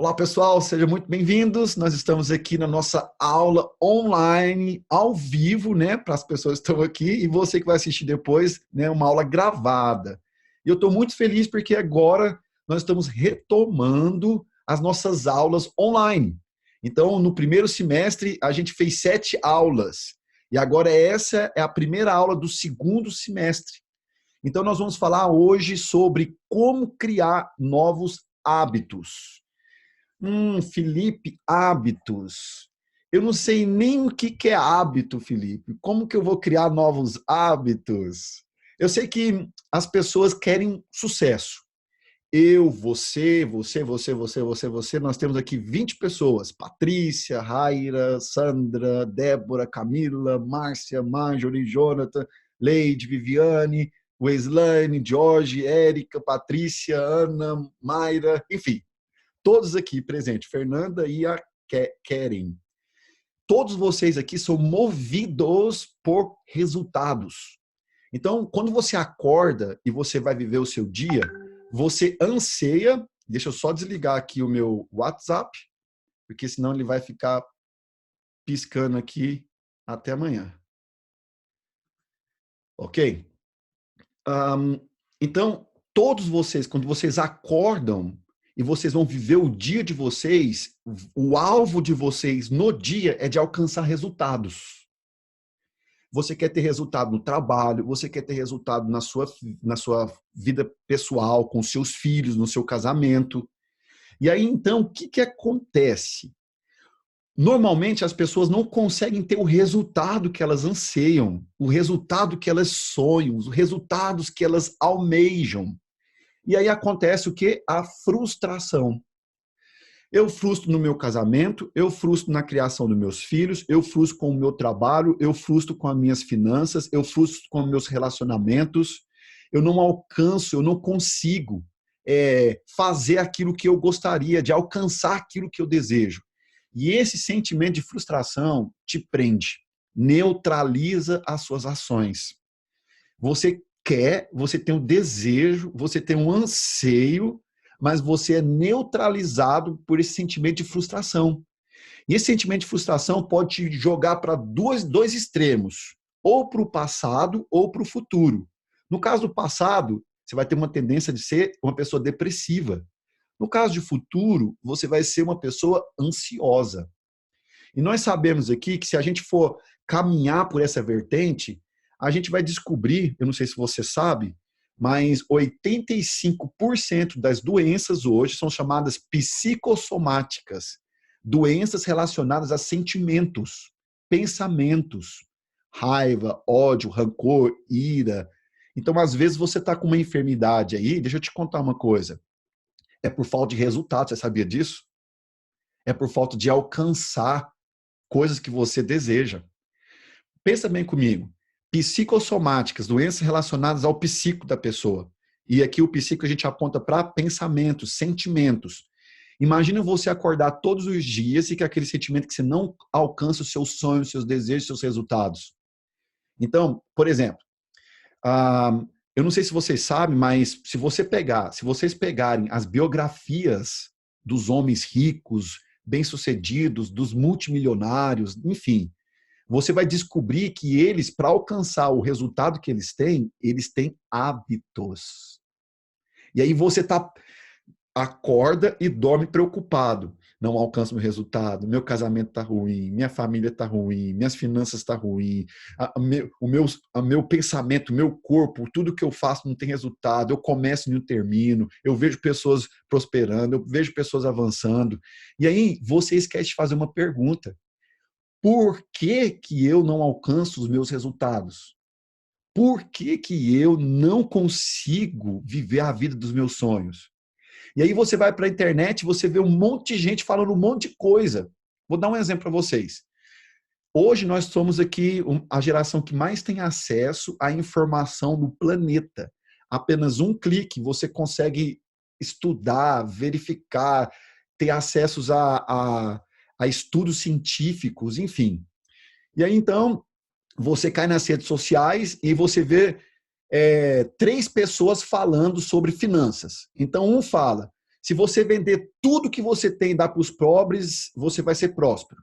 Olá, pessoal, sejam muito bem-vindos. Nós estamos aqui na nossa aula online, ao vivo, né, para as pessoas que estão aqui e você que vai assistir depois, né, uma aula gravada. E eu estou muito feliz porque agora nós estamos retomando as nossas aulas online. Então, no primeiro semestre, a gente fez 7 aulas e agora essa é a primeira aula do segundo semestre. Então, nós vamos falar hoje sobre como criar novos hábitos. Felipe, hábitos. Eu não sei nem o que é hábito, Felipe. Como que eu vou criar novos hábitos? Eu sei que as pessoas querem sucesso. Eu, você. Nós temos aqui 20 pessoas. Patrícia, Raira, Sandra, Débora, Camila, Márcia, Marjorie, Jonathan, Leide, Viviane, Weslane, Jorge, Érica, Patrícia, Ana, Mayra, enfim. Todos aqui presentes, Fernanda e a Keren. Todos vocês aqui são movidos por resultados. Então, quando você acorda e você vai viver o seu dia, você anseia. Deixa eu só desligar aqui o meu WhatsApp, porque senão ele vai ficar piscando aqui até amanhã. Ok? Então, todos vocês, quando vocês acordam e vocês vão viver o dia de vocês, o alvo de vocês no dia é de alcançar resultados. Você quer ter resultado no trabalho, você quer ter resultado na sua vida pessoal, com seus filhos, no seu casamento. E aí, então, o que acontece? Normalmente, as pessoas não conseguem ter o resultado que elas anseiam, o resultado que elas sonham, os resultados que elas almejam. E aí acontece o quê? A frustração. Eu frustro no meu casamento, eu frustro na criação dos meus filhos, eu frustro com o meu trabalho, eu frustro com as minhas finanças, eu frustro com os meus relacionamentos. Eu não alcanço, eu não consigo fazer aquilo que eu gostaria, de alcançar aquilo que eu desejo. E esse sentimento de frustração te prende, neutraliza as suas ações. Você quer, você tem um desejo, você tem um anseio, mas você é neutralizado por esse sentimento de frustração. E esse sentimento de frustração pode te jogar para dois extremos, ou para o passado ou para o futuro. No caso do passado, você vai ter uma tendência de ser uma pessoa depressiva. No caso de futuro, você vai ser uma pessoa ansiosa. E nós sabemos aqui que se a gente for caminhar por essa vertente, a gente vai descobrir, eu não sei se você sabe, mas 85% das doenças hoje são chamadas psicossomáticas, doenças relacionadas a sentimentos, pensamentos, raiva, ódio, rancor, ira. Então, às vezes, você está com uma enfermidade aí, deixa eu te contar uma coisa, é por falta de resultado, você sabia disso? É por falta de alcançar coisas que você deseja. Pensa bem comigo. Psicossomáticas, doenças relacionadas ao psíquico da pessoa. E aqui o psíquico a gente aponta para pensamentos, sentimentos. Imagina você acordar todos os dias e que aquele sentimento que você não alcança os seus sonhos, seus desejos, seus resultados. Então, por exemplo, eu não sei se vocês sabem, mas se vocês pegarem as biografias dos homens ricos, bem-sucedidos, dos multimilionários, enfim, você vai descobrir que eles, para alcançar o resultado que eles têm hábitos. E aí você acorda e dorme preocupado. Não alcanço meu resultado, meu casamento está ruim, minha família está ruim, minhas finanças estão ruim, o meu pensamento, o meu corpo, tudo que eu faço não tem resultado, eu começo e não termino, eu vejo pessoas prosperando, eu vejo pessoas avançando. E aí você esquece de fazer uma pergunta. Por que que eu não alcanço os meus resultados? Por que que eu não consigo viver a vida dos meus sonhos? E aí você vai para a internet e você vê um monte de gente falando um monte de coisa. Vou dar um exemplo para vocês. Hoje nós somos aqui a geração que mais tem acesso à informação no planeta. Apenas um clique você consegue estudar, verificar, ter acessos a estudos científicos, enfim. E aí, então, você cai nas redes sociais e você vê 3 pessoas falando sobre finanças. Então, um fala, Se você vender tudo que você tem e dar para os pobres, você vai ser próspero.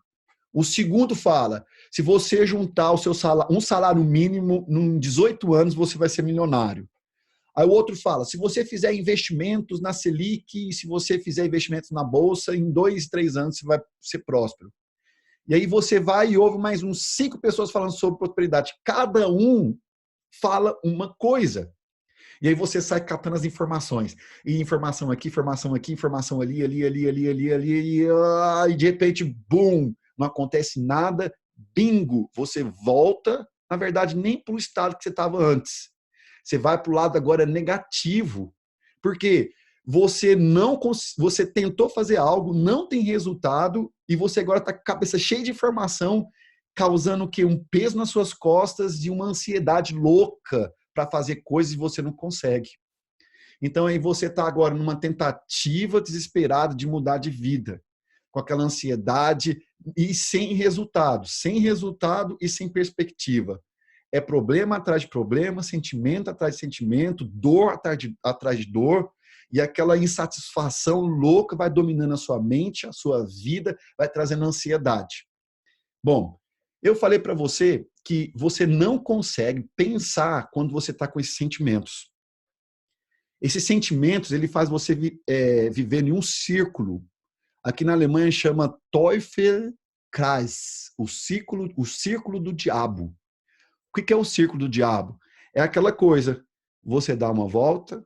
O segundo fala, se você juntar o seu salário, um salário mínimo, em 18 anos, você vai ser milionário. Aí o outro fala, se você fizer investimentos na Selic, se você fizer investimentos na Bolsa, em 2, 3 anos você vai ser próspero. E aí você vai e ouve mais uns 5 pessoas falando sobre prosperidade. Cada um fala uma coisa. E aí você sai catando as informações. E informação aqui, informação ali, e de repente, bum, não acontece nada, bingo, você volta, na verdade, nem para o estado que você estava antes. Você vai para o lado agora negativo. Porque você tentou fazer algo, não tem resultado, e você agora está com a cabeça cheia de informação, causando o quê? Um peso nas suas costas e uma ansiedade louca para fazer coisas e você não consegue. Então aí você está agora numa tentativa desesperada de mudar de vida, com aquela ansiedade e sem resultado e sem perspectiva. É problema atrás de problema, sentimento atrás de sentimento, dor atrás de dor, e aquela insatisfação louca vai dominando a sua mente, a sua vida, vai trazendo ansiedade. Bom, eu falei para você que você não consegue pensar quando você está com esses sentimentos. Esses sentimentos, ele faz você viver em um círculo. Aqui na Alemanha chama Teufelskreis, o círculo do diabo. O que é o círculo do diabo? É aquela coisa, você dá uma volta,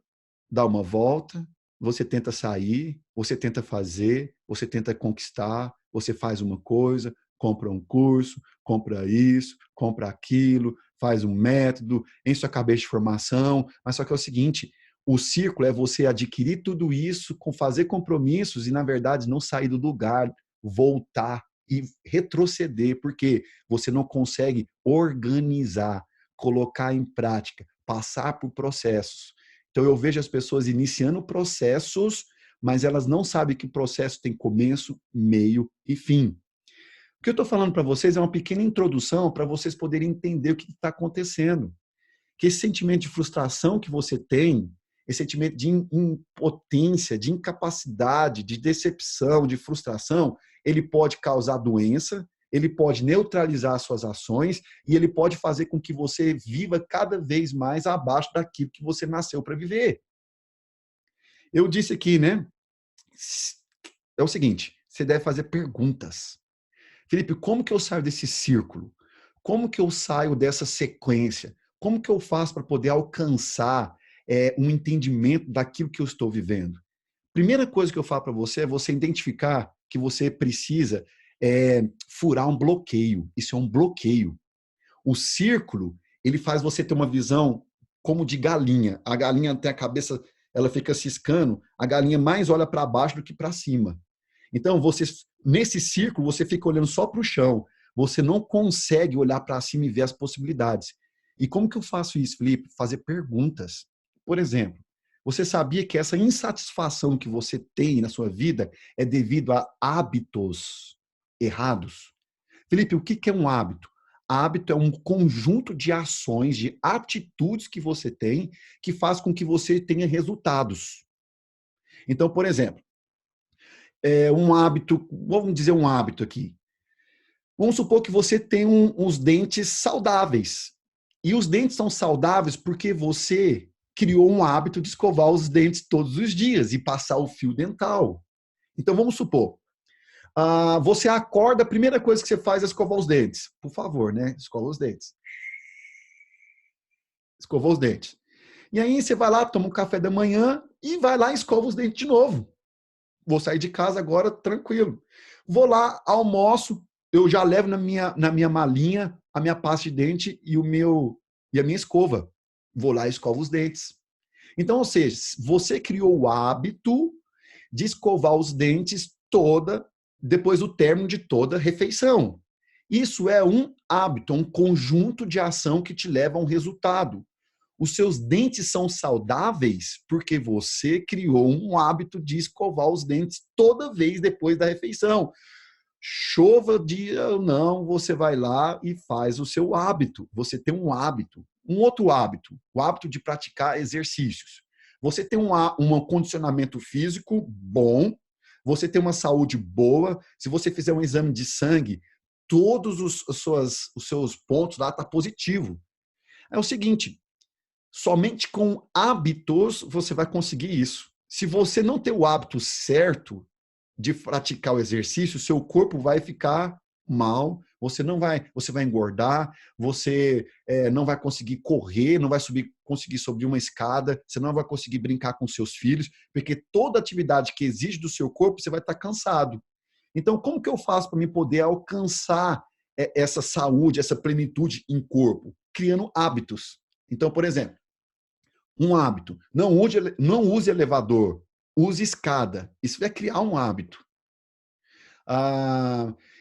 você tenta sair, você tenta fazer, você tenta conquistar, você faz uma coisa, compra um curso, compra isso, compra aquilo, faz um método, enche sua cabeça de formação, mas só que é o seguinte, o círculo é você adquirir tudo isso, fazer compromissos e, na verdade, não sair do lugar, voltar e retroceder, porque você não consegue organizar, colocar em prática, passar por processos. Então, eu vejo as pessoas iniciando processos, mas elas não sabem que o processo tem começo, meio e fim. O que eu estou falando para vocês é uma pequena introdução para vocês poderem entender o que está acontecendo. Que esse sentimento de frustração que você tem, esse sentimento de impotência, de incapacidade, de decepção, de frustração, ele pode causar doença, ele pode neutralizar as suas ações e ele pode fazer com que você viva cada vez mais abaixo daquilo que você nasceu para viver. Eu disse aqui, né? É o seguinte, você deve fazer perguntas. Felipe, como que eu saio desse círculo? Como que eu saio dessa sequência? Como que eu faço para poder alcançar um entendimento daquilo que eu estou vivendo? Primeira coisa que eu falo para você é você identificar que você precisa furar um bloqueio. Isso é um bloqueio. O círculo, ele faz você ter uma visão como de galinha. A galinha tem a cabeça, ela fica ciscando, a galinha mais olha para baixo do que para cima. Então, nesse círculo, você fica olhando só para o chão. Você não consegue olhar para cima e ver as possibilidades. E como que eu faço isso, Felipe? Fazer perguntas. Por exemplo, você sabia que essa insatisfação que você tem na sua vida é devido a hábitos errados? Felipe, o que é um hábito? Hábito é um conjunto de ações, de atitudes que você tem que faz com que você tenha resultados. Então, por exemplo, um hábito, vamos dizer um hábito aqui. Vamos supor que você tem uns dentes saudáveis. E os dentes são saudáveis porque você criou um hábito de escovar os dentes todos os dias e passar o fio dental. Então, vamos supor, você acorda, a primeira coisa que você faz é escovar os dentes. Por favor, né? Escova os dentes. Escovou os dentes. E aí você vai lá, toma um café da manhã e vai lá e escova os dentes de novo. Vou sair de casa agora tranquilo. Vou lá, almoço, eu já levo na minha malinha a minha pasta de dente e a minha escova. Vou lá e escovo os dentes. Então, ou seja, você criou o hábito de escovar os dentes depois do término de toda refeição. Isso é um hábito, um conjunto de ação que te leva a um resultado. Os seus dentes são saudáveis porque você criou um hábito de escovar os dentes toda vez depois da refeição. Chova dia ou não, você vai lá e faz o seu hábito. Você tem um hábito. Um outro hábito, o hábito de praticar exercícios. Você tem um condicionamento físico bom, você tem uma saúde boa, se você fizer um exame de sangue, todos os seus pontos lá estão positivos. É o seguinte, somente com hábitos você vai conseguir isso. Se você não ter o hábito certo de praticar o exercício, seu corpo vai ficar mal, você vai engordar, você não vai conseguir correr, não vai conseguir subir uma escada, você não vai conseguir brincar com seus filhos, porque toda atividade que exige do seu corpo, você vai estar cansado. Então, como que eu faço para me poder alcançar essa saúde, essa plenitude em corpo? Criando hábitos. Então, por exemplo, um hábito. Não use elevador, use escada. Isso vai criar um hábito.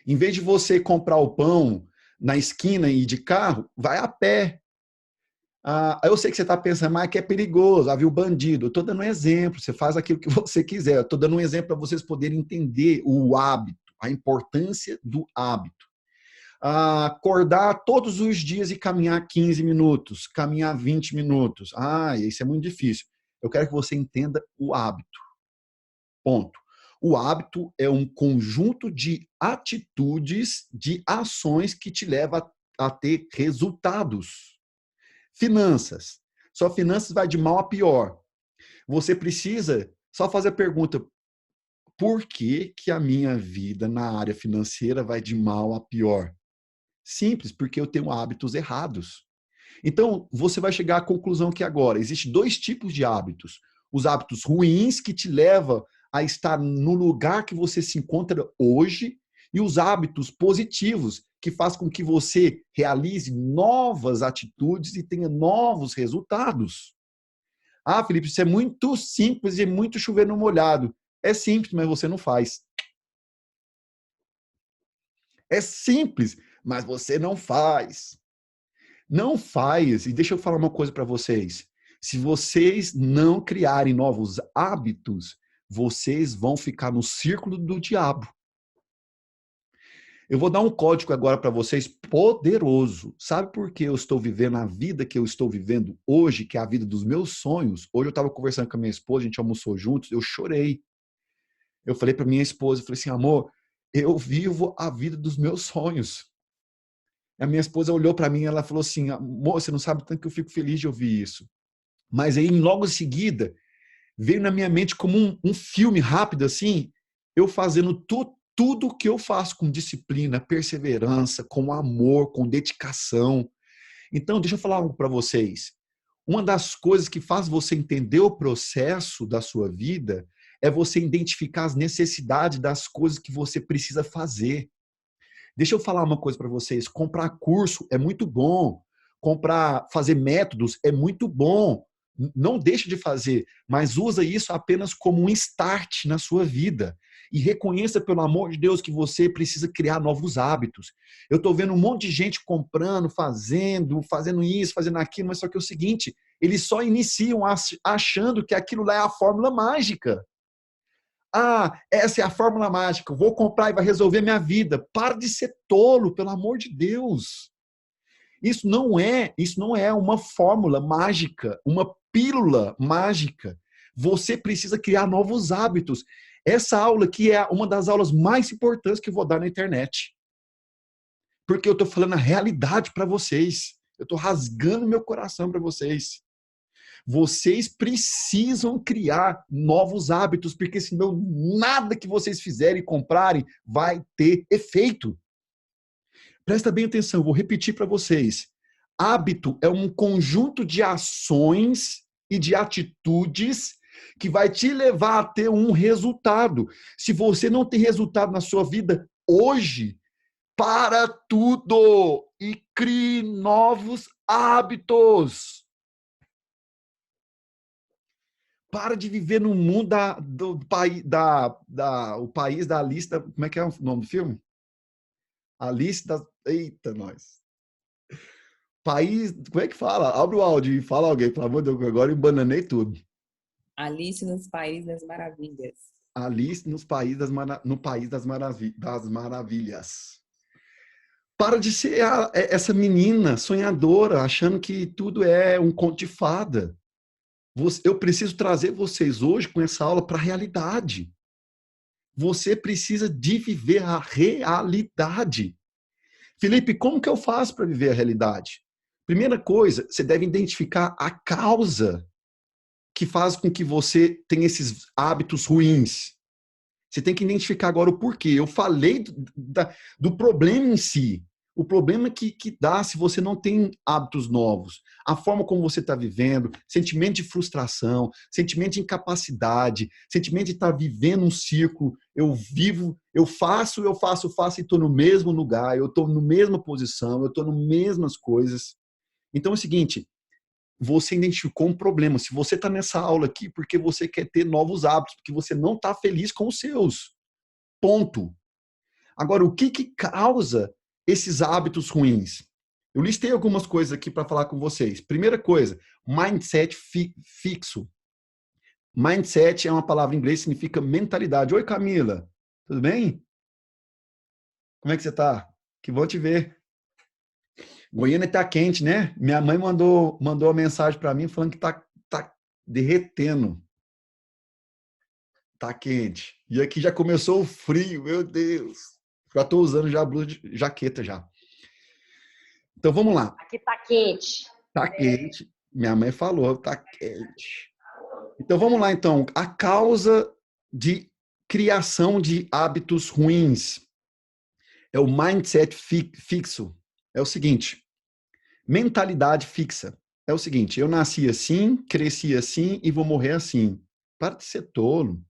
Em vez de você comprar o pão na esquina e ir de carro, vai a pé. Eu sei que você está pensando, mas que é perigoso, viu, bandido. Eu estou dando um exemplo, você faz aquilo que você quiser. Eu estou dando um exemplo para vocês poderem entender o hábito, a importância do hábito. Acordar todos os dias e caminhar 15 minutos, caminhar 20 minutos. Isso é muito difícil. Eu quero que você entenda o hábito. Ponto. O hábito é um conjunto de atitudes, de ações que te leva a ter resultados. Finanças. Sua finanças vai de mal a pior. Você precisa só fazer a pergunta: por que a minha vida na área financeira vai de mal a pior? Simples, porque eu tenho hábitos errados. Então, você vai chegar à conclusão que agora existem dois tipos de hábitos. Os hábitos ruins, que te levam a estar no lugar que você se encontra hoje, e os hábitos positivos, que faz com que você realize novas atitudes e tenha novos resultados. Felipe, isso é muito simples e muito chover no molhado. É simples, mas você não faz. É simples, mas você não faz. Não faz. E deixa eu falar uma coisa para vocês. Se vocês não criarem novos hábitos, vocês vão ficar no círculo do diabo. Eu vou dar um código agora para vocês poderoso. Sabe por que eu estou vivendo a vida que eu estou vivendo hoje, que é a vida dos meus sonhos? Hoje eu estava conversando com a minha esposa, a gente almoçou juntos, eu chorei. Eu falei para minha esposa, eu falei assim, amor, eu vivo a vida dos meus sonhos. A minha esposa olhou para mim e ela falou assim, amor, você não sabe tanto que eu fico feliz de ouvir isso. Mas aí, logo em seguida, veio na minha mente como um filme rápido, assim, eu fazendo tudo o que eu faço com disciplina, perseverança, com amor, com dedicação. Então, deixa eu falar algo para vocês. Uma das coisas que faz você entender o processo da sua vida é você identificar as necessidades das coisas que você precisa fazer. Deixa eu falar uma coisa para vocês. Comprar curso é muito bom. Fazer métodos é muito bom. Não deixe de fazer, mas usa isso apenas como um start na sua vida. E reconheça, pelo amor de Deus, que você precisa criar novos hábitos. Eu estou vendo um monte de gente comprando, fazendo isso, fazendo aquilo, mas só que é o seguinte, eles só iniciam achando que aquilo lá é a fórmula mágica. Essa é a fórmula mágica, vou comprar e vai resolver minha vida. Para de ser tolo, pelo amor de Deus. Isso não é uma fórmula mágica, uma pílula mágica. Você precisa criar novos hábitos. Essa aula aqui é uma das aulas mais importantes que eu vou dar na internet. Porque eu estou falando a realidade para vocês. Eu estou rasgando meu coração para vocês. Vocês precisam criar novos hábitos, porque senão nada que vocês fizerem e comprarem vai ter efeito. Presta bem atenção, vou repetir para vocês. Hábito é um conjunto de ações e de atitudes que vai te levar a ter um resultado. Se você não tem resultado na sua vida hoje, para tudo e crie novos hábitos. Para de viver no mundo do país, o país da lista. Como é que é o nome do filme? A lista das. Eita, nós. País. Como é que fala? Abre o áudio e fala alguém, pelo amor de Deus, agora eu bananei tudo. Alice nos Países das Maravilhas. Alice no País das Maravilhas. Para de ser essa menina sonhadora, achando que tudo é um conto de fada. Eu preciso trazer vocês hoje com essa aula para a realidade. Você precisa de viver a realidade. Felipe, como que eu faço para viver a realidade? Primeira coisa, você deve identificar a causa que faz com que você tenha esses hábitos ruins. Você tem que identificar agora o porquê. Eu falei do problema em si. O problema que dá se você não tem hábitos novos. A forma como você está vivendo, sentimento de frustração, sentimento de incapacidade, sentimento de estar vivendo um ciclo. Eu vivo, eu faço e estou no mesmo lugar, eu estou na mesma posição, eu estou nas mesmas coisas. Então é o seguinte, você identificou um problema. Se você está nessa aula aqui, porque você quer ter novos hábitos, porque você não está feliz com os seus. Ponto. Agora, o que causa esses hábitos ruins? Eu listei algumas coisas aqui para falar com vocês. Primeira coisa, mindset fixo. Mindset é uma palavra em inglês que significa mentalidade. Oi, Camila. Tudo bem? Como é que você está? Que bom te ver. Goiânia está quente, né? Minha mãe mandou uma mensagem para mim falando que tá derretendo. Tá quente. E aqui já começou o frio, meu Deus. Já estou usando já a blusa de jaqueta já. Então vamos lá. Aqui tá quente. Tá quente. Minha mãe falou, tá quente. Então vamos lá então. A causa de criação de hábitos ruins é o mindset fixo. É o seguinte, mentalidade fixa. É o seguinte, eu nasci assim, cresci assim e vou morrer assim. Para de ser tolo.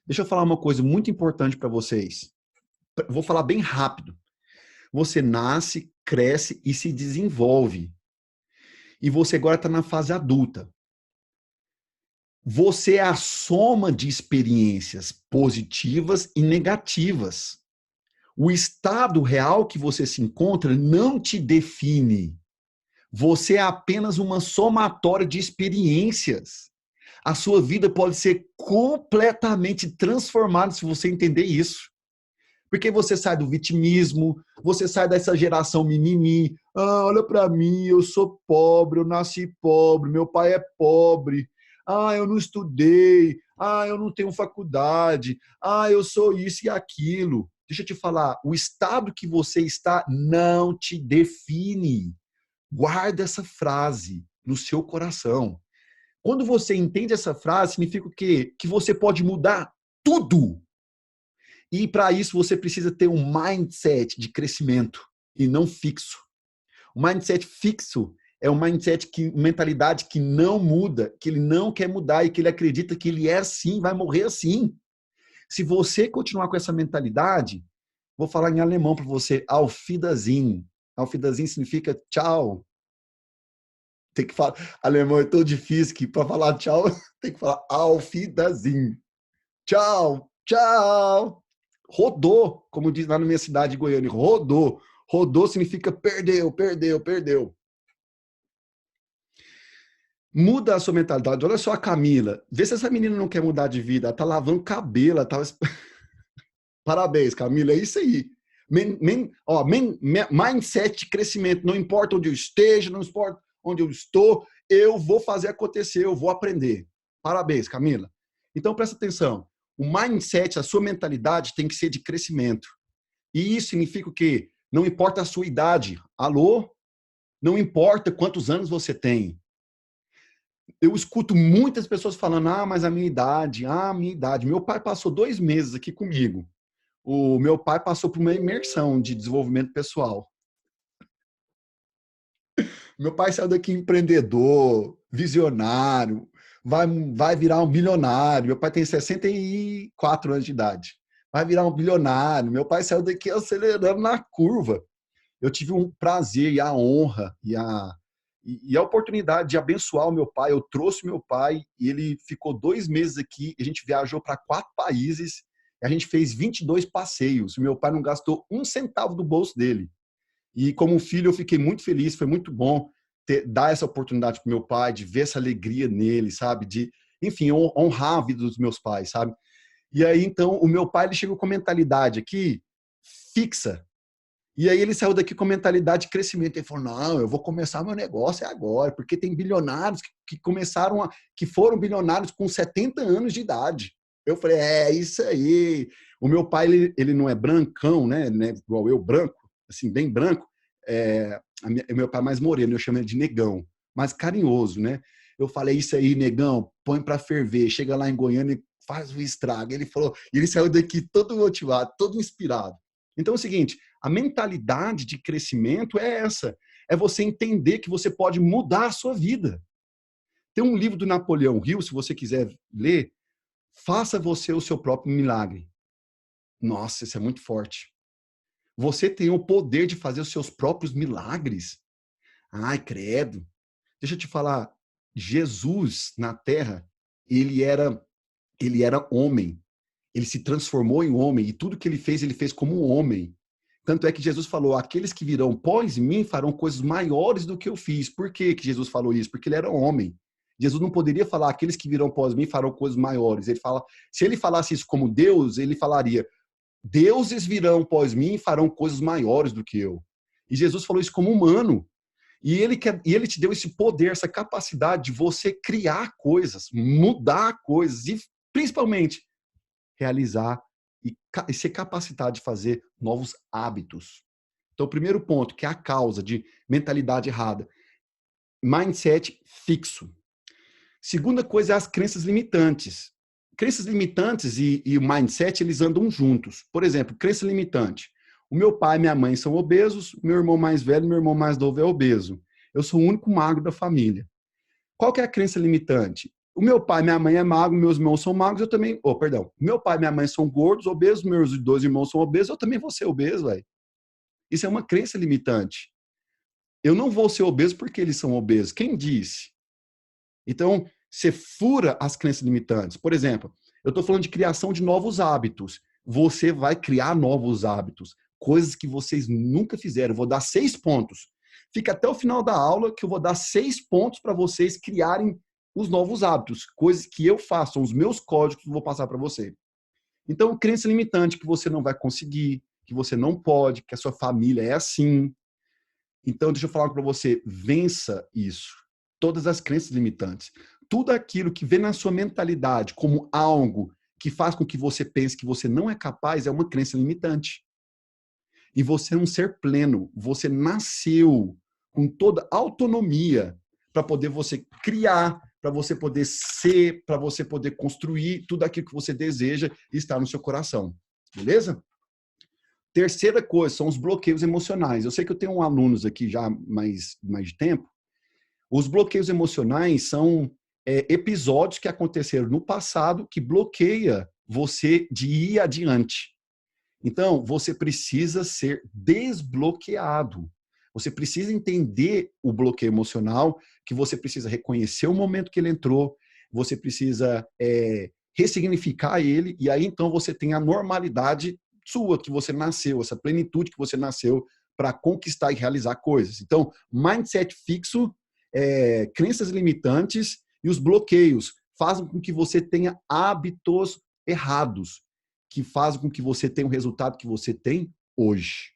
Deixa eu falar uma coisa muito importante para vocês. Vou falar bem rápido. Você nasce, cresce e se desenvolve. E você agora está na fase adulta. Você é a soma de experiências positivas e negativas. O estado real que você se encontra não te define. Você é apenas uma somatória de experiências. A sua vida pode ser completamente transformada se você entender isso. Porque você sai do vitimismo, você sai dessa geração mimimi. Ah, olha para mim, eu sou pobre, eu nasci pobre, meu pai é pobre. Ah, eu não estudei. Ah, eu não tenho faculdade. Ah, eu sou isso e aquilo. Deixa eu te falar, o estado que você está não te define. Guarda essa frase no seu coração. Quando você entende essa frase, significa o quê? Que você pode mudar tudo. E para isso você precisa ter um mindset de crescimento e não fixo. O mindset fixo é um mindset mentalidade que não muda, que ele não quer mudar e que ele acredita que ele é assim, vai morrer assim. Se você continuar com essa mentalidade, vou falar em alemão para você, auf Wiedersehen. Auf Wiedersehen significa tchau. Tem que falar, alemão é tão difícil que para falar tchau, tem que falar auf Wiedersehen. Tchau, tchau. Rodou, como diz lá na minha cidade de Goiânia, rodou. Rodou significa perdeu, perdeu, perdeu. Muda a sua mentalidade. Olha só a Camila. Vê se essa menina não quer mudar de vida. Ela tá lavando cabelo. Ela tá... Parabéns, Camila. É isso aí. Mindset de crescimento. Não importa onde eu esteja, não importa onde eu estou, eu vou fazer acontecer, eu vou aprender. Parabéns, Camila. Então, presta atenção. O mindset, a sua mentalidade tem que ser de crescimento. E isso significa o quê? Não importa a sua idade. Alô? Não importa quantos anos você tem. Eu escuto muitas pessoas falando, mas a minha idade, a minha idade. Meu pai passou 2 meses aqui comigo. O meu pai passou por uma imersão de desenvolvimento pessoal. Meu pai saiu daqui empreendedor, visionário, vai virar um bilionário. Meu pai tem 64 anos de idade. Vai virar um bilionário. Meu pai saiu daqui acelerando na curva. Eu tive um prazer e a honra e a oportunidade de abençoar o meu pai. Eu trouxe meu pai e ele ficou 2 meses aqui. A gente viajou para 4 países. A gente fez 22 passeios. O meu pai não gastou 1 centavo do bolso dele. E como filho eu fiquei muito feliz. Foi muito bom dar essa oportunidade para o meu pai, de ver essa alegria nele, sabe? De, enfim, honrar a vida dos meus pais, sabe? E aí, então, o meu pai ele chegou com a mentalidade aqui fixa. E aí ele saiu daqui com mentalidade de crescimento. Ele falou, não, eu vou começar meu negócio agora, porque tem bilionários que começaram, que foram bilionários com 70 anos de idade. Eu falei, é isso aí. O meu pai, ele não é brancão, né? Igual eu, branco, assim, bem branco. Meu pai é mais moreno, eu chamo ele de negão, mais carinhoso, né? Eu falei, isso aí, negão, põe para ferver. Chega lá em Goiânia e faz o estrago. Ele falou, e ele saiu daqui todo motivado, todo inspirado. Então é o seguinte, a mentalidade de crescimento é essa. É você entender que você pode mudar a sua vida. Tem um livro do Napoleão Hill, se você quiser ler, Faça você o seu próprio milagre. Nossa, isso é muito forte. Você tem o poder de fazer os seus próprios milagres? Ai, credo. Deixa eu te falar, Jesus na Terra, ele era homem. Ele se transformou em homem e tudo que ele fez como um homem. Tanto é que Jesus falou, aqueles que virão após mim farão coisas maiores do que eu fiz. Por que Jesus falou isso? Porque ele era homem. Jesus não poderia falar, aqueles que virão após mim farão coisas maiores. Ele fala, se ele falasse isso como Deus, ele falaria, deuses virão após mim e farão coisas maiores do que eu. E Jesus falou isso como humano. E ele te deu esse poder, essa capacidade de você criar coisas, mudar coisas e, principalmente, realizar e ser capacitado de fazer novos hábitos. Então, o primeiro ponto, que é a causa de mentalidade errada, mindset fixo. Segunda coisa é as crenças limitantes. Crenças limitantes e o mindset, eles andam juntos. Por exemplo, crença limitante. O meu pai e minha mãe são obesos, meu irmão mais velho e meu irmão mais novo é obeso. Eu sou o único magro da família. Qual que é a crença limitante? O meu pai e minha mãe é magro, meus irmãos são magros, eu também... perdão. Meu pai e minha mãe são gordos, obesos, meus dois irmãos são obesos, eu também vou ser obeso, velho. Isso é uma crença limitante. Eu não vou ser obeso porque eles são obesos. Quem disse? Então, você fura as crenças limitantes. Por exemplo, eu estou falando de criação de novos hábitos. Você vai criar novos hábitos. Coisas que vocês nunca fizeram. Eu vou dar 6 pontos. Fica até o final da aula que eu vou dar 6 pontos para vocês criarem os novos hábitos. Coisas que eu faço, são os meus códigos que eu vou passar para você. Então, crença limitante que você não vai conseguir, que você não pode, que a sua família é assim. Então, deixa eu falar para você, vença isso. Todas as crenças limitantes. Tudo aquilo que vem na sua mentalidade como algo que faz com que você pense que você não é capaz é uma crença limitante. E você é um ser pleno. Você nasceu com toda autonomia para poder você criar, para você poder ser, para você poder construir tudo aquilo que você deseja e está no seu coração. Beleza? Terceira coisa são os bloqueios emocionais. Eu sei que eu tenho alunos aqui já mais de tempo. Os bloqueios emocionais são episódios que aconteceram no passado que bloqueia você de ir adiante. Então, você precisa ser desbloqueado. Você precisa entender o bloqueio emocional, que você precisa reconhecer o momento que ele entrou, você precisa ressignificar ele, e aí então você tem a normalidade sua, que você nasceu, essa plenitude que você nasceu para conquistar e realizar coisas. Então, mindset fixo, crenças limitantes e os bloqueios fazem com que você tenha hábitos errados, que fazem com que você tenha o resultado que você tem hoje.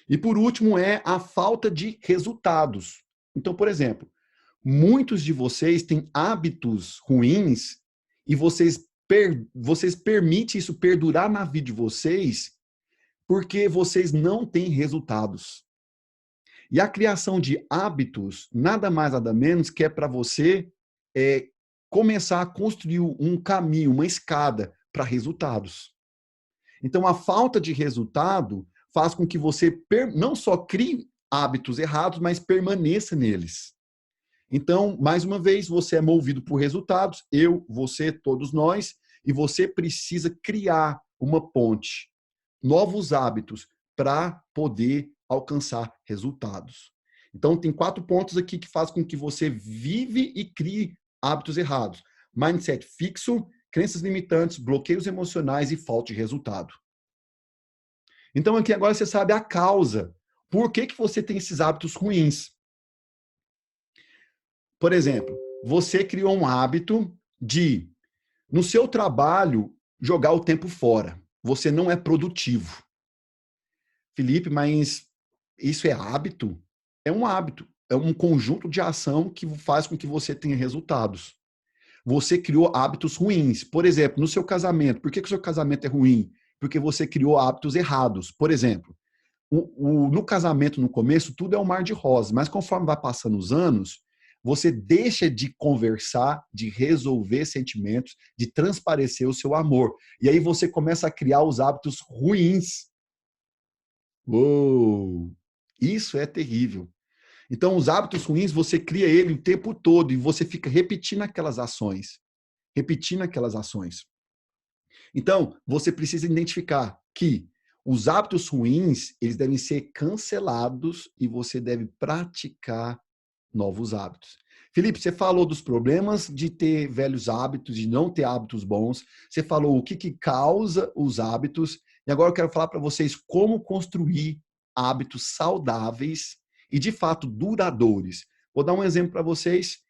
E por último é a falta de resultados. Então, por exemplo, muitos de vocês têm hábitos ruins e vocês permitem isso perdurar na vida de vocês porque vocês não têm resultados. E a criação de hábitos, nada mais, nada menos que é para você começar a construir um caminho, uma escada para resultados. Então, a falta de resultado faz com que você não só crie hábitos errados, mas permaneça neles. Então, mais uma vez, você é movido por resultados, eu, você, todos nós, e você precisa criar uma ponte, novos hábitos para poder alcançar resultados. Então, tem 4 pontos aqui que fazem com que você vive e crie hábitos errados. Mindset fixo, crenças limitantes, bloqueios emocionais e falta de resultado. Então, aqui agora você sabe a causa. Por que você tem esses hábitos ruins? Por exemplo, você criou um hábito de, no seu trabalho, jogar o tempo fora. Você não é produtivo. Felipe, mas isso é hábito? É um hábito. É um conjunto de ação que faz com que você tenha resultados. Você criou hábitos ruins. Por exemplo, no seu casamento. Por que o seu casamento é ruim? Porque você criou hábitos errados. Por exemplo, no casamento, no começo, tudo é um mar de rosas, mas conforme vai passando os anos, você deixa de conversar, de resolver sentimentos, de transparecer o seu amor. E aí você começa a criar os hábitos ruins. Uou! Isso é terrível. Então, os hábitos ruins, você cria ele o tempo todo e você fica repetindo aquelas ações. Repetindo aquelas ações. Então, você precisa identificar que os hábitos ruins, eles devem ser cancelados e você deve praticar novos hábitos. Felipe, você falou dos problemas de ter velhos hábitos, de não ter hábitos bons. Você falou o que causa os hábitos. E agora eu quero falar para vocês como construir hábitos saudáveis e, de fato, duradouros. Vou dar um exemplo para vocês.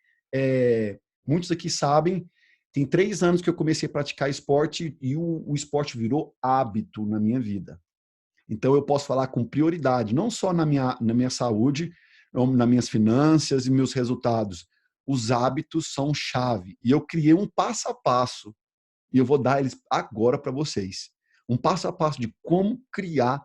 Muitos aqui sabem, tem 3 anos que eu comecei a praticar esporte e o esporte virou hábito na minha vida. Então, eu posso falar com prioridade, não só na minha saúde, nas minhas finanças e meus resultados. Os hábitos são chave. E eu criei um passo a passo. E eu vou dar eles agora para vocês. Um passo a passo de como criar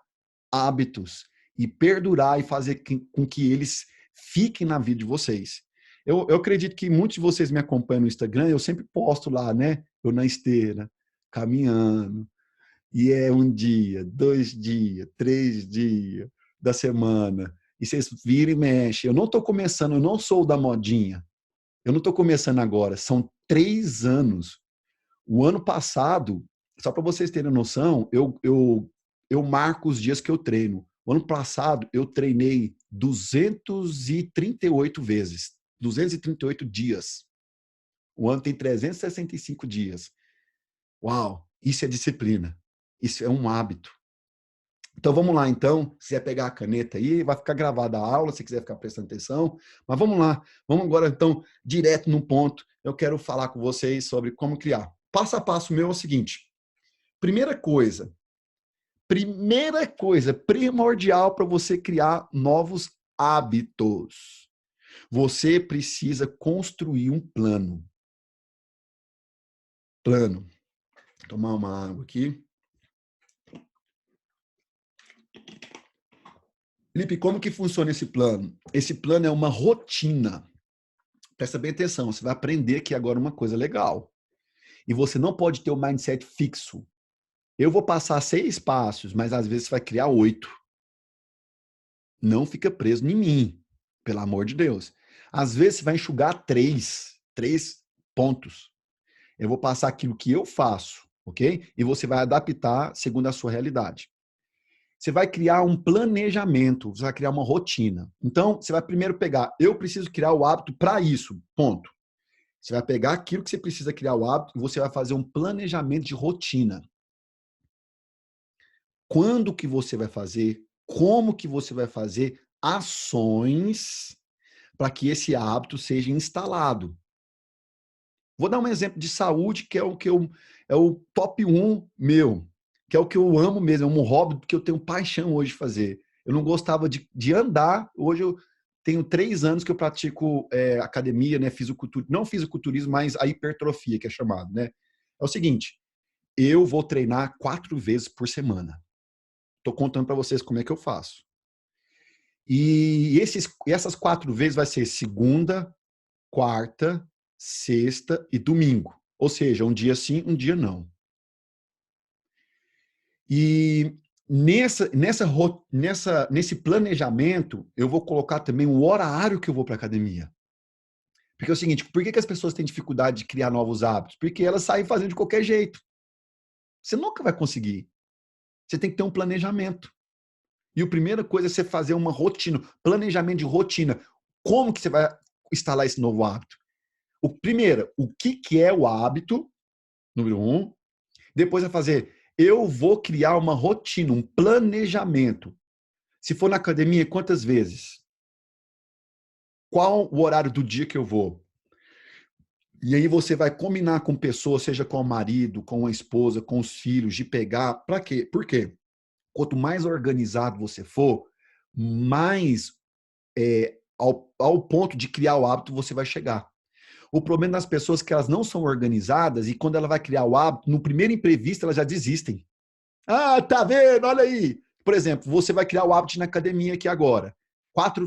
hábitos e perdurar e fazer com que eles fiquem na vida de vocês. Eu acredito que muitos de vocês me acompanham no Instagram, eu sempre posto lá, né? Eu na esteira, caminhando. E é um dia, 2 dias, 3 dias da semana. E vocês viram e mexem. Eu não estou começando, eu não sou da modinha. Eu não estou começando agora. São 3 anos. O ano passado, só para vocês terem noção, eu marco os dias que eu treino. O ano passado, eu treinei 238 vezes. 238 dias. O ano tem 365 dias. Uau, isso é disciplina. Isso é um hábito. Então vamos lá, então. Se quiser pegar a caneta aí, vai ficar gravada a aula, se quiser ficar prestando atenção. Mas vamos lá. Vamos agora, então, direto no ponto. Eu quero falar com vocês sobre como criar. Passo a passo meu é o seguinte. Primeira coisa primordial para você criar novos hábitos. Você precisa construir um plano. Plano. Vou tomar uma água aqui. Felipe, como que funciona esse plano? Esse plano é uma rotina. Presta bem atenção, você vai aprender aqui agora uma coisa legal. E você não pode ter um mindset fixo. Eu vou passar 6 passos, mas às vezes você vai criar 8. Não fica preso em mim, pelo amor de Deus. Às vezes você vai enxugar 3 pontos. Eu vou passar aquilo que eu faço, ok? E você vai adaptar segundo a sua realidade. Você vai criar um planejamento, você vai criar uma rotina. Então, você vai primeiro pegar, eu preciso criar o hábito para isso, ponto. Você vai pegar aquilo que você precisa criar o hábito e você vai fazer um planejamento de rotina. Quando que você vai fazer, como que você vai fazer ações para que esse hábito seja instalado. Vou dar um exemplo de saúde, que é o top 1 meu, que é o que eu amo mesmo, é um hobby que eu tenho paixão hoje de fazer. Eu não gostava de andar, hoje eu tenho 3 anos que eu pratico academia, né, não fisiculturismo, mas a hipertrofia, que é chamado, né? É o seguinte, eu vou treinar 4 vezes por semana. Estou contando para vocês como é que eu faço. E essas 4 vezes vai ser segunda, quarta, sexta e domingo. Ou seja, um dia sim, um dia não. E nesse planejamento, eu vou colocar também o horário que eu vou para a academia. Porque é o seguinte, por que as pessoas têm dificuldade de criar novos hábitos? Porque elas saem fazendo de qualquer jeito. Você nunca vai conseguir. Você tem que ter um planejamento. E a primeira coisa é você fazer uma rotina, planejamento de rotina. Como que você vai instalar esse novo hábito? Primeiro, o que é o hábito? Número 1. Depois vai fazer, eu vou criar uma rotina, um planejamento. Se for na academia, quantas vezes? Qual o horário do dia que eu vou? E aí você vai combinar com pessoas, seja com o marido, com a esposa, com os filhos, de pegar. Para quê? Por quê? Quanto mais organizado você for, mais ao ponto de criar o hábito você vai chegar. O problema das pessoas é que elas não são organizadas e quando ela vai criar o hábito, no primeiro imprevisto elas já desistem. Ah, tá vendo? Olha aí. Por exemplo, você vai criar o hábito na academia aqui agora.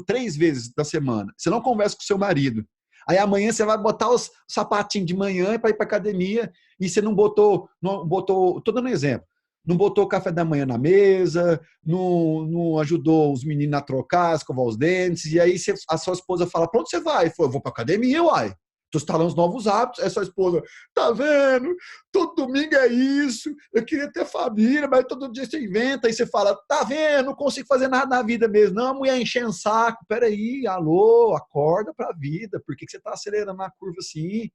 3 vezes da semana. Você não conversa com seu marido. Aí amanhã você vai botar os sapatinhos de manhã para ir para academia e você não botou, tô dando um exemplo, não botou o café da manhã na mesa, não ajudou os meninos a trocar, a escovar os dentes, e aí a sua esposa fala, pra onde você vai? Eu vou para academia, uai. Tô instalando os novos hábitos. Aí sua esposa, tá vendo? Todo domingo é isso. Eu queria ter família, mas todo dia você inventa. Aí você fala, tá vendo? Não consigo fazer nada na vida mesmo. Não, a mulher enchendo o saco. Peraí, alô, acorda pra vida. Por que você tá acelerando a curva assim?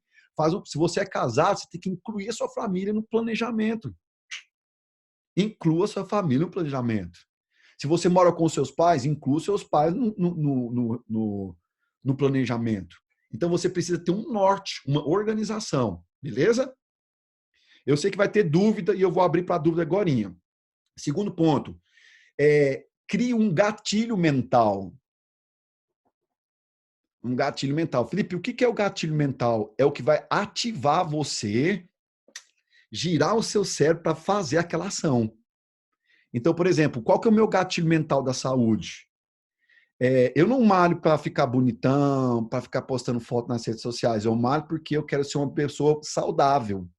Se você é casado, você tem que incluir a sua família no planejamento. Inclua a sua família no planejamento. Se você mora com seus pais, inclua seus pais no planejamento. Então você precisa ter um norte, uma organização, beleza? Eu sei que vai ter dúvida e eu vou abrir para dúvida agora. Segundo ponto, crie um gatilho mental. Um gatilho mental. Felipe, o que é o gatilho mental? É o que vai ativar você, girar o seu cérebro para fazer aquela ação. Então, por exemplo, qual que é o meu gatilho mental da saúde? Eu não malho para ficar bonitão, para ficar postando foto nas redes sociais. Eu malho porque eu quero ser uma pessoa saudável.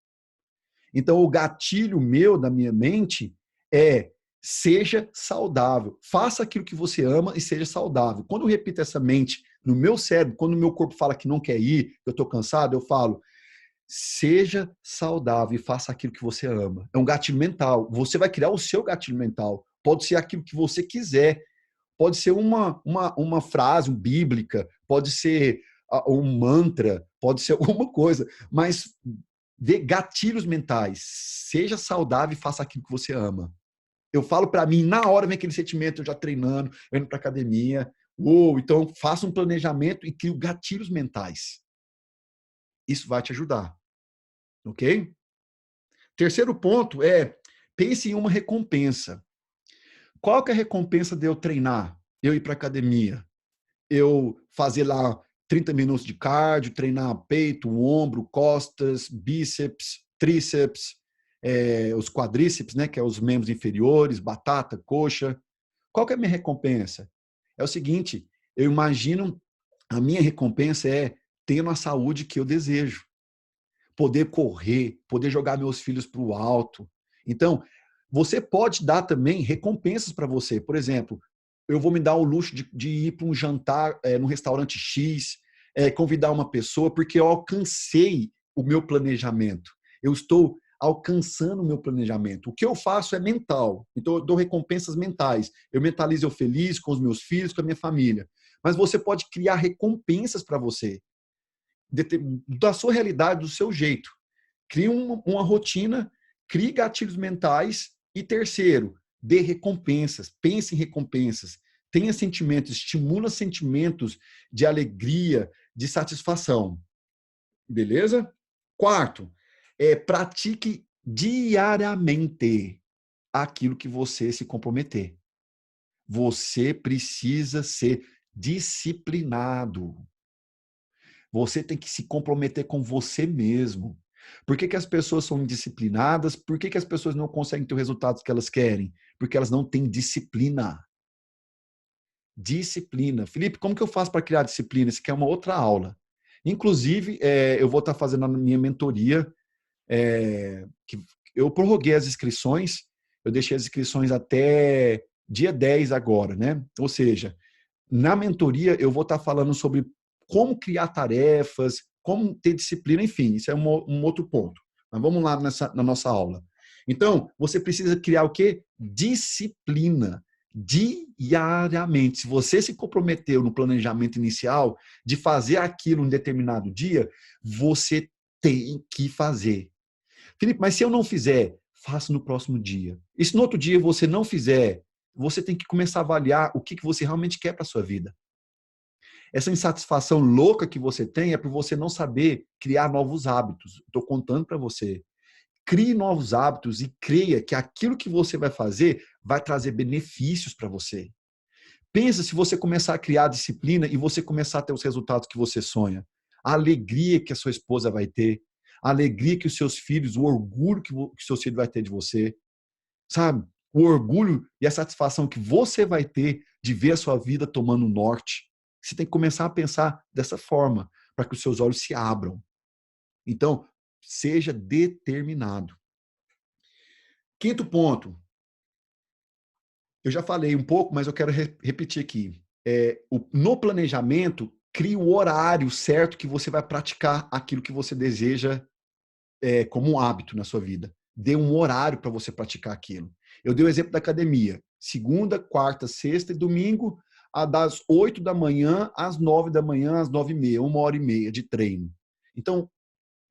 Então, o gatilho meu, da minha mente, é seja saudável. Faça aquilo que você ama e seja saudável. Quando eu repito essa mente no meu cérebro, quando o meu corpo fala que não quer ir, eu estou cansado, eu falo, seja saudável e faça aquilo que você ama. É um gatilho mental. Você vai criar o seu gatilho mental. Pode ser aquilo que você quiser. Pode ser uma frase bíblica, pode ser um mantra, pode ser alguma coisa, mas dê gatilhos mentais. Seja saudável e faça aquilo que você ama. Eu falo para mim, na hora vem aquele sentimento, eu já treinando, eu indo para academia. Então, faça um planejamento e crie gatilhos mentais. Isso vai te ajudar. Ok? Terceiro ponto pense em uma recompensa. Qual que é a recompensa de eu treinar? Eu ir para academia? Eu fazer lá 30 minutos de cardio, treinar peito, ombro, costas, bíceps, tríceps, os quadríceps, né, que é os membros inferiores, batata, coxa. Qual que é a minha recompensa? É o seguinte, eu imagino, a minha recompensa é ter uma saúde que eu desejo. Poder correr, poder jogar meus filhos para o alto. Então, você pode dar também recompensas para você. Por exemplo, eu vou me dar o luxo de ir para um jantar num restaurante X, convidar uma pessoa, porque eu alcancei o meu planejamento. Eu estou alcançando o meu planejamento. O que eu faço é mental. Então, eu dou recompensas mentais. Eu mentalizo eu feliz com os meus filhos, com a minha família. Mas você pode criar recompensas para você, da sua realidade, do seu jeito. Crie uma rotina, crie gatilhos mentais e terceiro, dê recompensas, pense em recompensas, tenha sentimentos, estimula sentimentos de alegria, de satisfação. Beleza? Quarto, pratique diariamente aquilo que você se comprometer. Você precisa ser disciplinado. Você tem que se comprometer com você mesmo. Por que as pessoas são indisciplinadas? Por que as pessoas não conseguem ter os resultados que elas querem? Porque elas não têm disciplina. Disciplina. Felipe, como que eu faço para criar disciplina? Isso aqui é uma outra aula. Inclusive, eu vou estar fazendo a minha mentoria, que eu prorroguei as inscrições, eu deixei as inscrições até dia 10 agora, né? Ou seja, na mentoria eu vou estar falando sobre como criar tarefas, como ter disciplina, enfim, isso é um outro ponto. Mas vamos lá na nossa aula. Então, você precisa criar o quê? Disciplina. Diariamente. Se você se comprometeu no planejamento inicial de fazer aquilo em determinado dia, você tem que fazer. Felipe, mas se eu não fizer, faça no próximo dia. E se no outro dia você não fizer, você tem que começar a avaliar o que você realmente quer para a sua vida. Essa insatisfação louca que você tem é por você não saber criar novos hábitos. Estou contando para você. Crie novos hábitos e creia que aquilo que você vai fazer vai trazer benefícios para você. Pensa se você começar a criar disciplina e você começar a ter os resultados que você sonha. A alegria que a sua esposa vai ter, a alegria que os seus filhos, o orgulho que seus filhos vai ter de você, sabe? O orgulho e a satisfação que você vai ter de ver a sua vida tomando norte. Você tem que começar a pensar dessa forma, para que os seus olhos se abram. Então, seja determinado. Quinto ponto. Eu já falei um pouco, mas eu quero repetir aqui. No planejamento, crie o horário certo que você vai praticar aquilo que você deseja como um hábito na sua vida. Dê um horário para você praticar aquilo. Eu dei o exemplo da academia. Segunda, quarta, sexta e domingo, das 8 da manhã às 9 da manhã, às 9h30, 1h30 de treino. Então,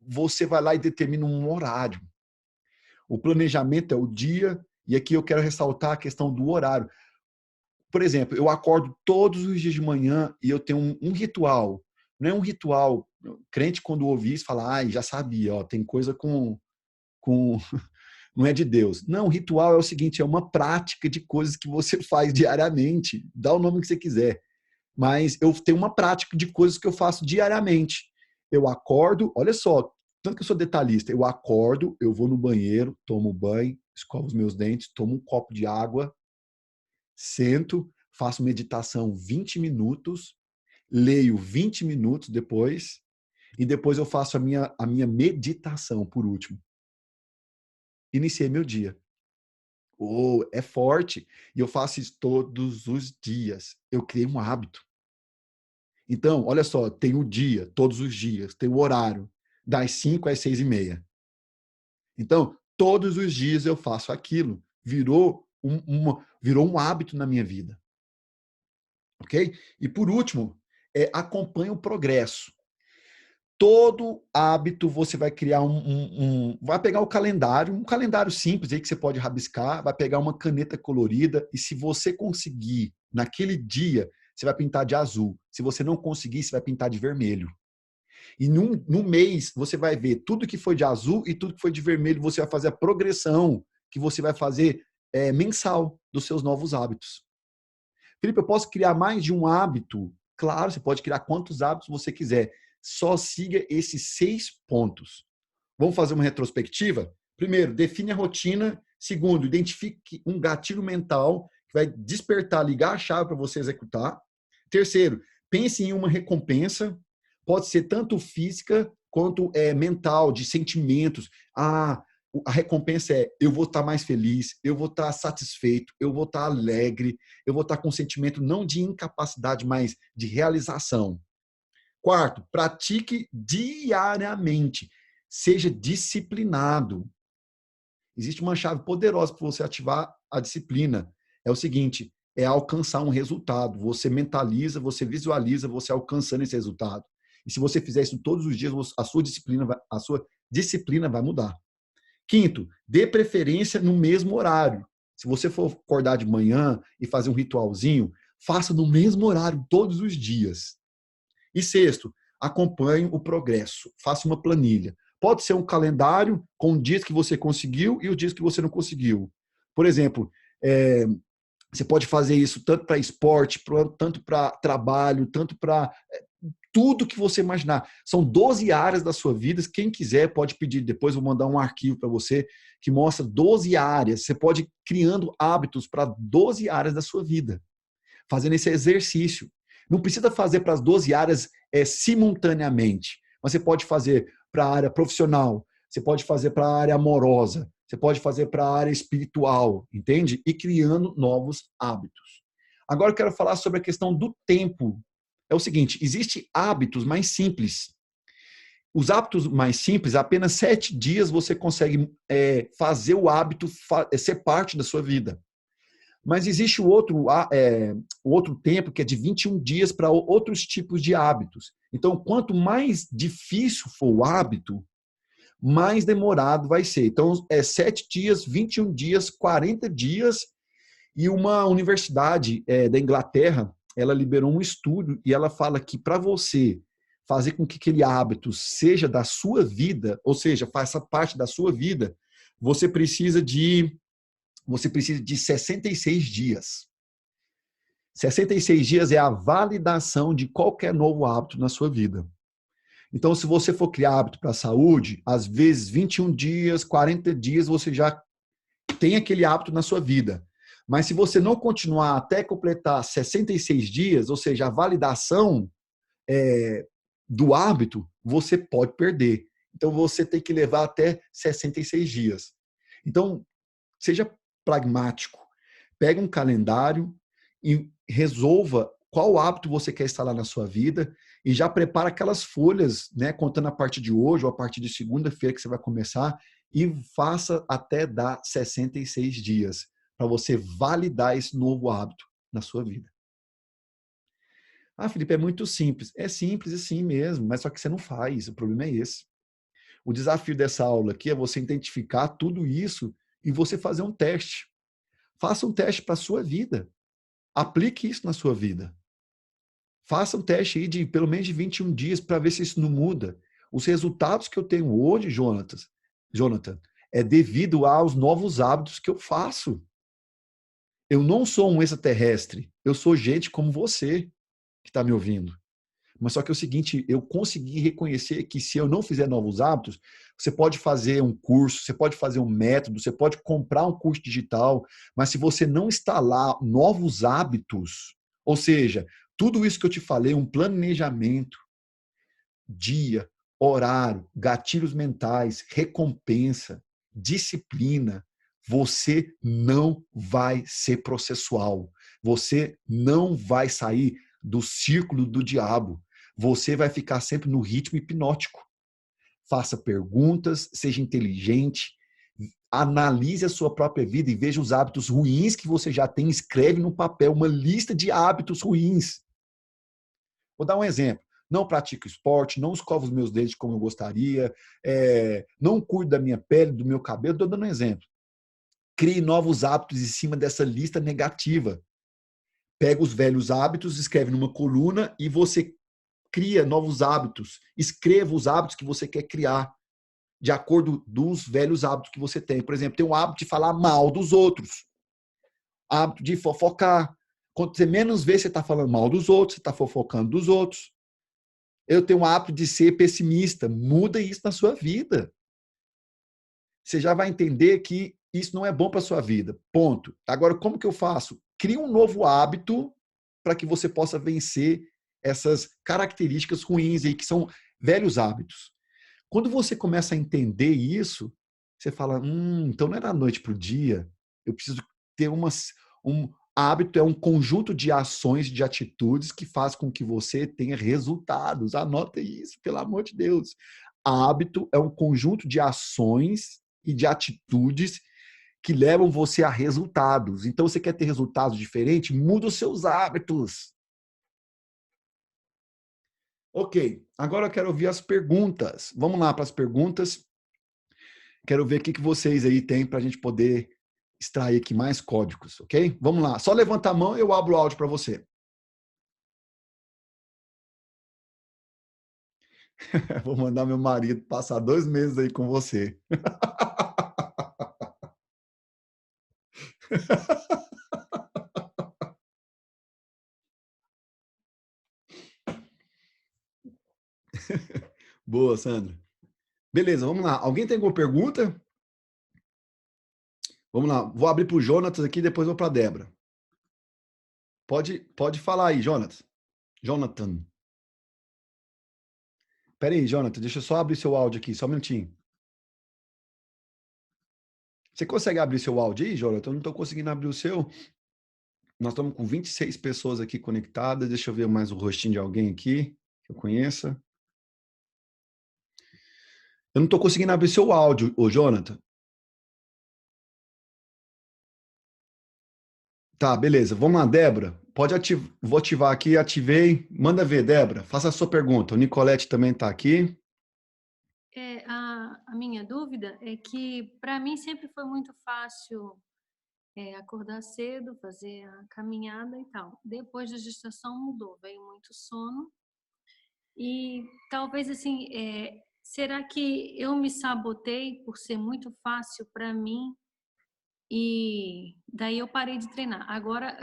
você vai lá e determina um horário. O planejamento é o dia, e aqui eu quero ressaltar a questão do horário. Por exemplo, eu acordo todos os dias de manhã e eu tenho um ritual. Não é um ritual. Crente, quando ouve isso, fala, já sabia, ó, tem coisa com não é de Deus. Não, ritual é o seguinte, é uma prática de coisas que você faz diariamente. Dá o nome que você quiser. Mas eu tenho uma prática de coisas que eu faço diariamente. Eu acordo, olha só, tanto que eu sou detalhista, eu acordo, eu vou no banheiro, tomo banho, escovo os meus dentes, tomo um copo de água, sento, faço meditação 20 minutos, leio 20 minutos depois, e depois eu faço a minha meditação, por último. Iniciei meu dia. É forte. E eu faço isso todos os dias. Eu criei um hábito. Então, olha só, tem o dia, todos os dias, tem o horário, das 5 às 6h30. Então, todos os dias eu faço aquilo. Virou um hábito na minha vida. Ok? E por último, acompanhe o progresso. Todo hábito você vai criar vai pegar o calendário, um calendário simples aí que você pode rabiscar, vai pegar uma caneta colorida e se você conseguir, naquele dia, você vai pintar de azul. Se você não conseguir, você vai pintar de vermelho. E num mês, você vai ver tudo que foi de azul e tudo que foi de vermelho, você vai fazer a progressão que você vai fazer mensal dos seus novos hábitos. Felipe, eu posso criar mais de um hábito? Claro, você pode criar quantos hábitos você quiser. Só siga esses 6 pontos. Vamos fazer uma retrospectiva? Primeiro, define a rotina. Segundo, identifique um gatilho mental que vai despertar, ligar a chave para você executar. Terceiro, pense em uma recompensa. Pode ser tanto física quanto mental, de sentimentos. A recompensa eu vou estar mais feliz, eu vou estar satisfeito, eu vou estar alegre, eu vou estar com um sentimento não de incapacidade, mas de realização. Quarto, pratique diariamente. Seja disciplinado. Existe uma chave poderosa para você ativar a disciplina. É o seguinte, é alcançar um resultado. Você mentaliza, você visualiza, você alcançando esse resultado. E se você fizer isso todos os dias, a sua disciplina vai mudar. Quinto, dê preferência no mesmo horário. Se você for acordar de manhã e fazer um ritualzinho, faça no mesmo horário todos os dias. E sexto, acompanhe o progresso. Faça uma planilha. Pode ser um calendário com dias que você conseguiu e os dias que você não conseguiu. Por exemplo, você pode fazer isso tanto para esporte, tanto para trabalho, tanto para tudo que você imaginar. São 12 áreas da sua vida. Quem quiser pode pedir. Depois vou mandar um arquivo para você que mostra 12 áreas. Você pode ir criando hábitos para 12 áreas da sua vida. Fazendo esse exercício. Não precisa fazer para as 12 áreas simultaneamente. Mas você pode fazer para a área profissional. Você pode fazer para a área amorosa. Você pode fazer para a área espiritual. Entende? E criando novos hábitos. Agora eu quero falar sobre a questão do tempo. É o seguinte, existem hábitos mais simples. Os hábitos mais simples, apenas 7 dias você consegue fazer o hábito ser parte da sua vida. Mas existe o outro tempo, que é de 21 dias para outros tipos de hábitos. Então, quanto mais difícil for o hábito, mais demorado vai ser. Então, 7 dias, 21 dias, 40 dias. E uma universidade da Inglaterra, ela liberou um estudo e ela fala que para você fazer com que aquele hábito seja da sua vida, ou seja, faça parte da sua vida, você precisa de 66 dias. 66 dias é a validação de qualquer novo hábito na sua vida. Então, se você for criar hábito para a saúde, às vezes 21 dias, 40 dias, você já tem aquele hábito na sua vida. Mas se você não continuar até completar 66 dias, ou seja, a validação do hábito, você pode perder. Então, você tem que levar até 66 dias. Então, seja pragmático. Pega um calendário e resolva qual hábito você quer instalar na sua vida e já prepara aquelas folhas, né, contando a partir de hoje ou a partir de segunda-feira que você vai começar e faça até dar 66 dias para você validar esse novo hábito na sua vida. Ah, Felipe, é muito simples. É simples assim mesmo, mas só que você não faz. O problema é esse. O desafio dessa aula aqui é você identificar tudo isso e você fazer um teste. Faça um teste para a sua vida. Aplique isso na sua vida. Faça um teste aí de pelo menos de 21 dias para ver se isso não muda. Os resultados que eu tenho hoje, Jonathan, é devido aos novos hábitos que eu faço. Eu não sou um extraterrestre. Eu sou gente como você que está me ouvindo. Mas só que é o seguinte, eu consegui reconhecer que se eu não fizer novos hábitos, você pode fazer um curso, você pode fazer um método, você pode comprar um curso digital, mas se você não instalar novos hábitos, ou seja, tudo isso que eu te falei, um planejamento, dia, horário, gatilhos mentais, recompensa, disciplina, você não vai ser processual. Você não vai sair do círculo do diabo. Você vai ficar sempre no ritmo hipnótico. Faça perguntas, seja inteligente, analise a sua própria vida e veja os hábitos ruins que você já tem, escreve no papel uma lista de hábitos ruins. Vou dar um exemplo. Não pratico esporte, não escovo os meus dentes como eu gostaria, não cuido da minha pele, do meu cabelo. Estou dando um exemplo. Crie novos hábitos em cima dessa lista negativa. Pega os velhos hábitos, escreve numa coluna e você cria novos hábitos. Escreva os hábitos que você quer criar de acordo dos velhos hábitos que você tem. Por exemplo, tem um hábito de falar mal dos outros. Hábito de fofocar. Quanto você menos vê, você está falando mal dos outros, você está fofocando dos outros. Eu tenho o hábito de ser pessimista. Muda isso na sua vida. Você já vai entender que isso não é bom para a sua vida. Ponto. Agora, como que eu faço? Crie um novo hábito para que você possa vencer essas características ruins aí, que são velhos hábitos. Quando você começa a entender isso, você fala, então não é da noite para o dia. Eu preciso ter um hábito, é um conjunto de ações, de atitudes que faz com que você tenha resultados. Anota isso, pelo amor de Deus. Hábito é um conjunto de ações e de atitudes que levam você a resultados. Então, você quer ter resultados diferentes? Muda os seus hábitos. Ok, agora eu quero ouvir as perguntas. Vamos lá para as perguntas. Quero ver o que vocês aí têm para a gente poder extrair aqui mais códigos, ok? Vamos lá. Só levanta a mão e eu abro o áudio para você. Vou mandar meu marido passar 2 meses aí com você. Boa, Sandra. Beleza, vamos lá. Alguém tem alguma pergunta? Vamos lá. Vou abrir para o Jonatas aqui, depois vou para a Débora. Pode falar aí, Jonatas. Jonathan. Pera aí, Jonathan, deixa eu só abrir seu áudio aqui, só um minutinho. Você consegue abrir seu áudio aí, Jonathan? Eu não estou conseguindo abrir o seu. Nós estamos com 26 pessoas aqui conectadas. Deixa eu ver mais o rostinho de alguém aqui que eu conheça. Eu não estou conseguindo abrir seu áudio, ô Jonathan. Tá, beleza. Vamos lá, Débora. Pode ativar. Vou ativar aqui, ativei. Manda ver, Débora. Faça a sua pergunta. O Nicolete também está aqui. A minha dúvida é que, para mim, sempre foi muito fácil acordar cedo, fazer a caminhada e tal. Depois da gestação mudou, veio muito sono. E talvez, assim, será que eu me sabotei por ser muito fácil para mim e daí eu parei de treinar? Agora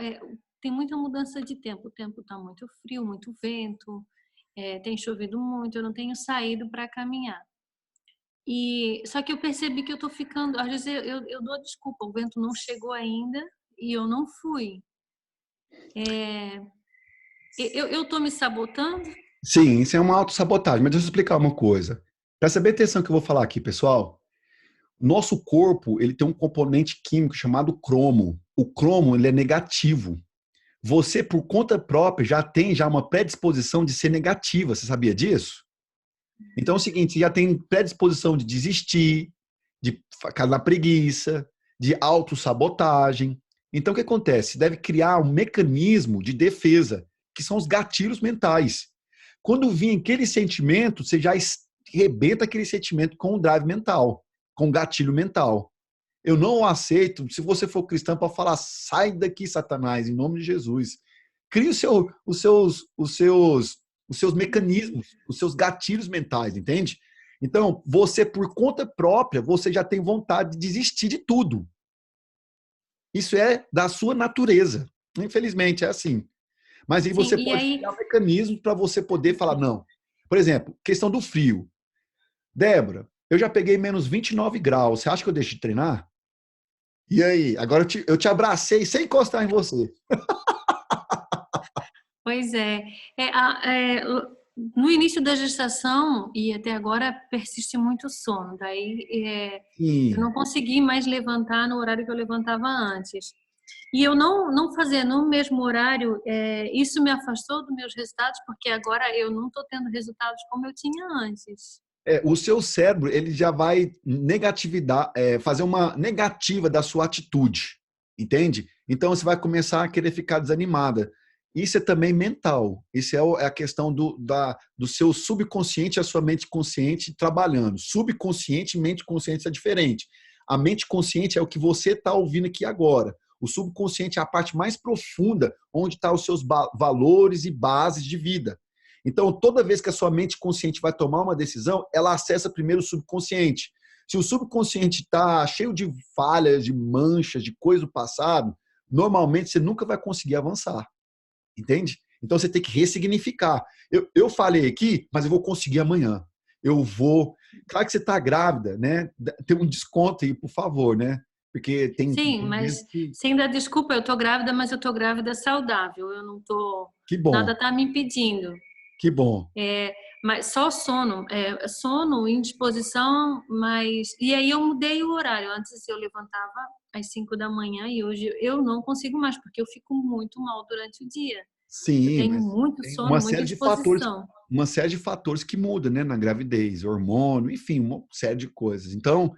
tem muita mudança de tempo. O tempo está muito frio, muito vento, tem chovido muito, eu não tenho saído para caminhar. E só que eu percebi que eu tô ficando, às vezes eu dou desculpa, o vento não chegou ainda e eu não fui. Eu tô me sabotando? Sim, isso é uma autossabotagem, mas deixa eu explicar uma coisa. Presta bem atenção que eu vou falar aqui, pessoal. Nosso corpo, ele tem um componente químico chamado cromo. O cromo, ele é negativo. Você, por conta própria, já tem uma predisposição de ser negativa. Você sabia disso? Então é o seguinte, você já tem predisposição de desistir, de ficar na preguiça, de autossabotagem. Então o que acontece? Você deve criar um mecanismo de defesa, que são os gatilhos mentais. Quando vir aquele sentimento, você já arrebenta aquele sentimento com o drive mental, com o gatilho mental. Eu não aceito, se você for cristão, para falar, sai daqui, Satanás, em nome de Jesus. Crie os seus mecanismos, os seus gatilhos mentais, entende? Então, você, por conta própria, você já tem vontade de desistir de tudo. Isso é da sua natureza. Infelizmente, é assim. Mas aí Sim, você e pode aí criar mecanismos para você poder falar, não. Por exemplo, questão do frio. Débora, eu já peguei menos 29 graus. Você acha que eu deixo de treinar? E aí? Agora eu te abracei sem encostar em você. pois é, no início da gestação e até agora persiste muito sono, daí eu Sim. não consegui mais levantar no horário que eu levantava antes. E eu não fazer no mesmo horário, isso me afastou dos meus resultados, porque agora eu não estou tendo resultados como eu tinha antes. O seu cérebro ele já vai fazer uma negativa da sua atitude, entende? Então você vai começar a querer ficar desanimada. Isso é também mental. Isso é a questão do seu subconsciente e a sua mente consciente trabalhando. Subconsciente e mente consciente é diferente. A mente consciente é o que você está ouvindo aqui agora. O subconsciente é a parte mais profunda, onde estão os seus valores e bases de vida. Então, toda vez que a sua mente consciente vai tomar uma decisão, ela acessa primeiro o subconsciente. Se o subconsciente está cheio de falhas, de manchas, de coisa do passado, normalmente você nunca vai conseguir avançar. Entende? Então, você tem que ressignificar. Eu falei aqui, mas eu vou conseguir amanhã. Eu vou... Claro que você está grávida, né? Tem um desconto aí, por favor, né? Porque Sim, tem mas vezes que... sem dar desculpa, eu tô grávida, mas eu tô grávida saudável. Eu não tô, Que nada bom, tá me impedindo. que bom. Mas só sono, sono, indisposição, mas e aí eu mudei o horário. Antes eu levantava às 5 da manhã e hoje eu não consigo mais porque eu fico muito mal durante o dia. Eu Sim, tenho mas muito tem sono, muita disposição. uma série de fatores que mudam, né, na gravidez, hormônio, enfim, uma série de coisas. Então,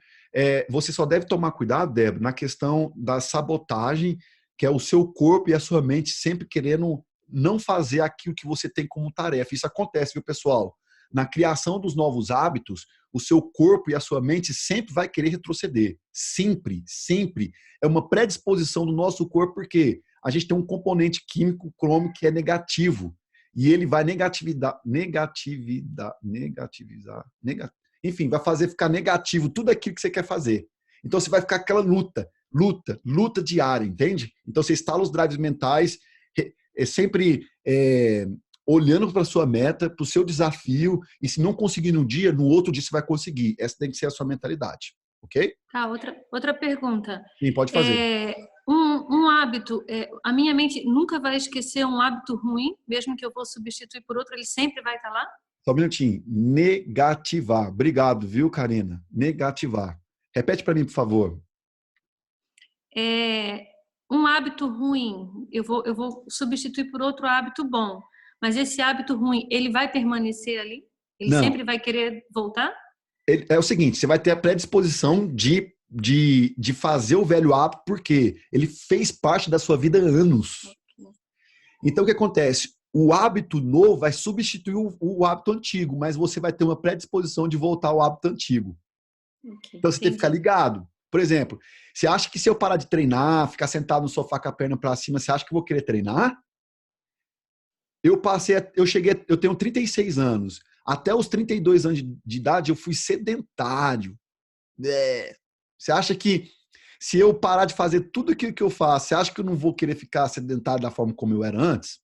você só deve tomar cuidado, Débora, na questão da sabotagem, que é o seu corpo e a sua mente sempre querendo não fazer aquilo que você tem como tarefa. Isso acontece, viu, pessoal? Na criação dos novos hábitos, o seu corpo e a sua mente sempre vai querer retroceder. Sempre, sempre. É uma predisposição do nosso corpo, porque a gente tem um componente químico cromo que é negativo. E ele vai enfim, vai fazer ficar negativo tudo aquilo que você quer fazer. Então você vai ficar aquela luta diária, entende? Então você instala os drives mentais, sempre olhando para a sua meta, para o seu desafio, e se não conseguir num dia, no outro dia você vai conseguir. Essa tem que ser a sua mentalidade, ok? Tá, outra pergunta. Sim, pode fazer. Um hábito, a minha mente nunca vai esquecer um hábito ruim, mesmo que eu vou substituir por outro, ele sempre vai estar lá? Só um minutinho. Negativar. Obrigado, viu, Karina? Negativar. Repete para mim, por favor. Um hábito ruim, eu vou substituir por outro hábito bom, mas esse hábito ruim, ele vai permanecer ali? Ele Não. sempre vai querer voltar? É o seguinte, você vai ter a predisposição de fazer o velho hábito, porque ele fez parte da sua vida há anos. Então, o que acontece? O hábito novo vai substituir o hábito antigo, mas você vai ter uma predisposição de voltar ao hábito antigo. Okay, então, você tem que ficar ligado. Por exemplo, você acha que se eu parar de treinar, ficar sentado no sofá com a perna para cima, você acha que eu vou querer treinar? Eu tenho 36 anos. Até os 32 anos de idade, eu fui sedentário. Você acha que se eu parar de fazer tudo aquilo que eu faço, você acha que eu não vou querer ficar sedentário da forma como eu era antes?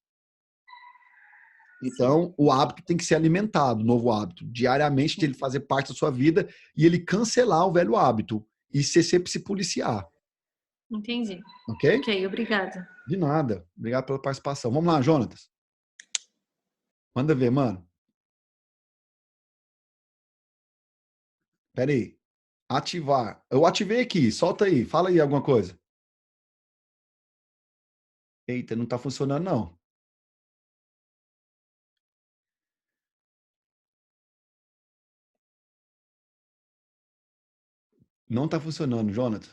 Então, o hábito tem que ser alimentado, o novo hábito, diariamente, de ele fazer parte da sua vida e ele cancelar o velho hábito. E você sempre se policiar. Entendi. Ok? Ok, obrigada. De nada. Obrigado pela participação. Vamos lá, Jonatas. Manda ver, mano. Pera aí. Ativar. Eu ativei aqui. Solta aí. Fala aí alguma coisa. Eita, não tá funcionando, não. Não tá funcionando, Jonathan.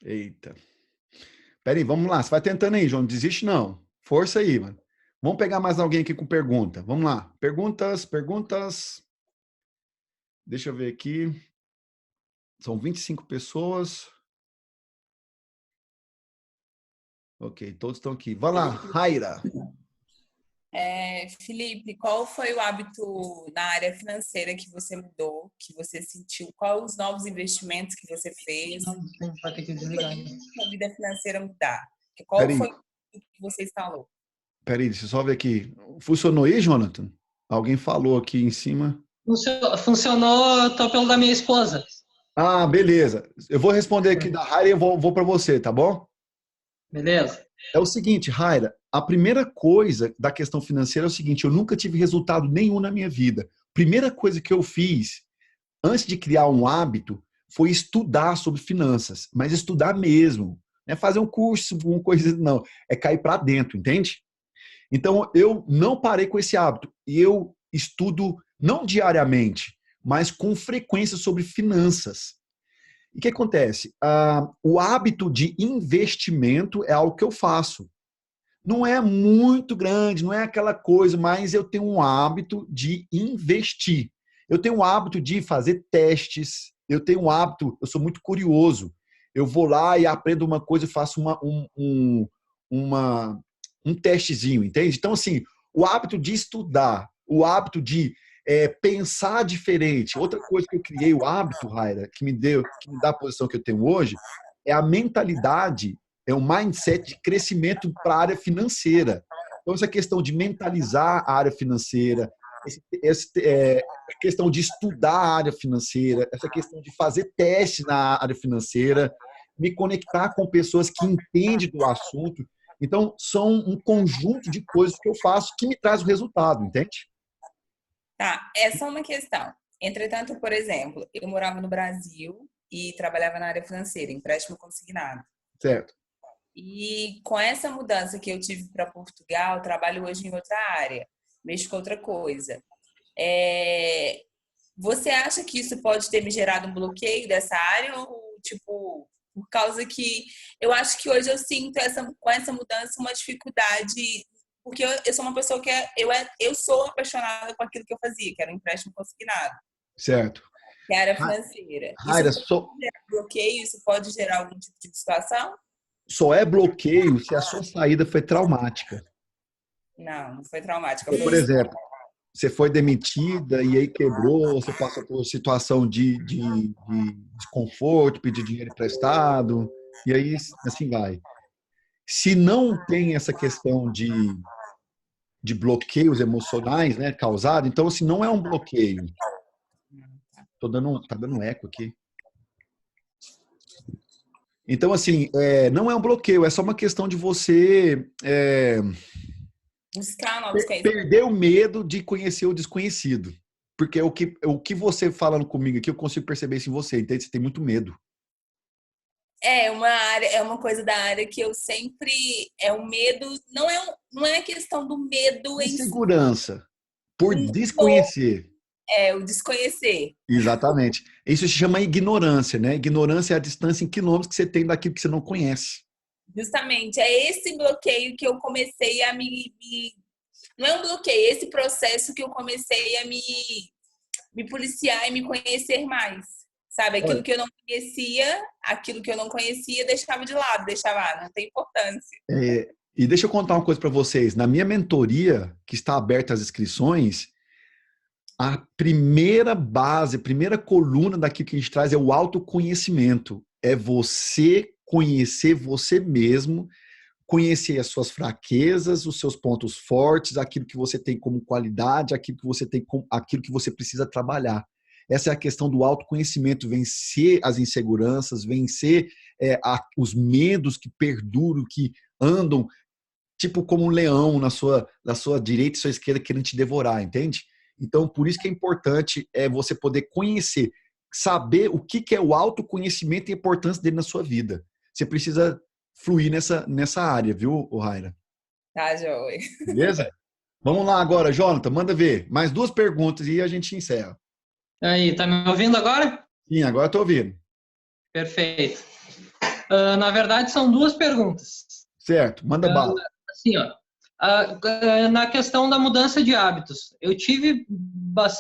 Eita. Pera aí, vamos lá. Você vai tentando aí, João. Não desiste, não. Força aí, mano. Vamos pegar mais alguém aqui com pergunta. Vamos lá. Perguntas. Deixa eu ver aqui. São 25 pessoas. Ok, todos estão aqui. Vai lá, Raira. Felipe, qual foi o hábito na área financeira que você mudou, que você sentiu? Quais os novos investimentos que você fez? Vai ter que desligar. A vida financeira mudar? Qual Pera aí, foi o que você instalou? peraí, deixa eu só ver aqui. Funcionou aí, Jonathan? Alguém falou aqui em cima. Funcionou, eu tô pelo da minha esposa. Ah, beleza. Eu vou responder aqui da Raira e eu vou para você, tá bom? Beleza? É o seguinte, Raira, a primeira coisa da questão financeira é o seguinte, eu nunca tive resultado nenhum na minha vida. Primeira coisa que eu fiz, antes de criar um hábito, foi estudar sobre finanças, mas estudar mesmo. Não é fazer um curso, uma coisa, não. É cair para dentro, entende? Então, eu não parei com esse hábito. E eu estudo, não diariamente, mas com frequência sobre finanças. E o que acontece? O hábito de investimento é algo que eu faço. Não é muito grande, não é aquela coisa, mas eu tenho um hábito de investir. Eu tenho um hábito de fazer testes. Eu tenho um hábito, eu sou muito curioso. Eu vou lá e aprendo uma coisa e faço um testezinho, entende? Então, assim, o hábito de estudar, o hábito de pensar diferente. Outra coisa que eu criei, o hábito, Raira, que me dá a posição que eu tenho hoje, é a mentalidade, é um mindset de crescimento para a área financeira. Então, essa questão de mentalizar a área financeira, a questão de estudar a área financeira, essa questão de fazer teste na área financeira, me conectar com pessoas que entendem do assunto. Então, são um conjunto de coisas que eu faço que me traz o resultado, entende? Tá, essa é uma questão. Entretanto, por exemplo, eu morava no Brasil e trabalhava na área financeira, empréstimo consignado. Certo. E com essa mudança que eu tive para Portugal, trabalho hoje em outra área, mexo com outra coisa. Você acha que isso pode ter me gerado um bloqueio dessa área ou, tipo, por causa que eu acho que hoje eu sinto com essa mudança uma dificuldade, porque eu sou uma pessoa que eu sou apaixonada por aquilo que eu fazia, que era um empréstimo consignado, Certo. que é a área financeira. Raira, Isso pode gerar bloqueio? Isso pode gerar algum tipo de situação? só é bloqueio se a sua saída foi traumática. Não foi traumática. Por exemplo, você foi demitida e aí quebrou, você passou por situação de desconforto, pedir dinheiro emprestado, e aí assim vai. Se não tem essa questão de bloqueios emocionais, né, causado, então assim, não é um bloqueio. Tá dando eco aqui. Então, assim, não é um bloqueio, é só uma questão de você buscar novos conhecimentos. perder o medo de conhecer o desconhecido. Porque o que você falando comigo aqui, eu consigo perceber isso em você, entende? Você tem muito medo. É uma coisa da área que eu sempre. É o medo. Não é questão do medo em si. Insegurança. Por desconhecer. O desconhecer. Exatamente. Isso se chama ignorância, né? Ignorância é a distância em quilômetros que você tem daquilo que você não conhece. Justamente. É esse bloqueio que eu comecei a não é um bloqueio, é esse processo que eu comecei a me policiar e me conhecer mais. Sabe? Aquilo que eu não conhecia, deixava de lado, não tem importância. E deixa eu contar uma coisa para vocês. Na minha mentoria, que está aberta as inscrições, a primeira base, a primeira coluna daquilo que a gente traz é o autoconhecimento. É você conhecer você mesmo, conhecer as suas fraquezas, os seus pontos fortes, aquilo que você tem como qualidade, aquilo que você tem como, aquilo que você precisa trabalhar. Essa é a questão do autoconhecimento, vencer as inseguranças, vencer os medos que perduram, que andam tipo como um leão na sua direita e sua esquerda querendo te devorar, entende? Então, por isso que é importante você poder conhecer, saber o que é o autoconhecimento e a importância dele na sua vida. Você precisa fluir nessa área, viu, Raira? Tá, Joey. Beleza? Vamos lá agora, Jonathan, manda ver. Mais duas perguntas e a gente encerra. Aí, tá me ouvindo agora? Sim, agora eu tô ouvindo. Perfeito. Na verdade, são duas perguntas. Certo, manda bala. Assim, ó, na questão da mudança de hábitos, eu tive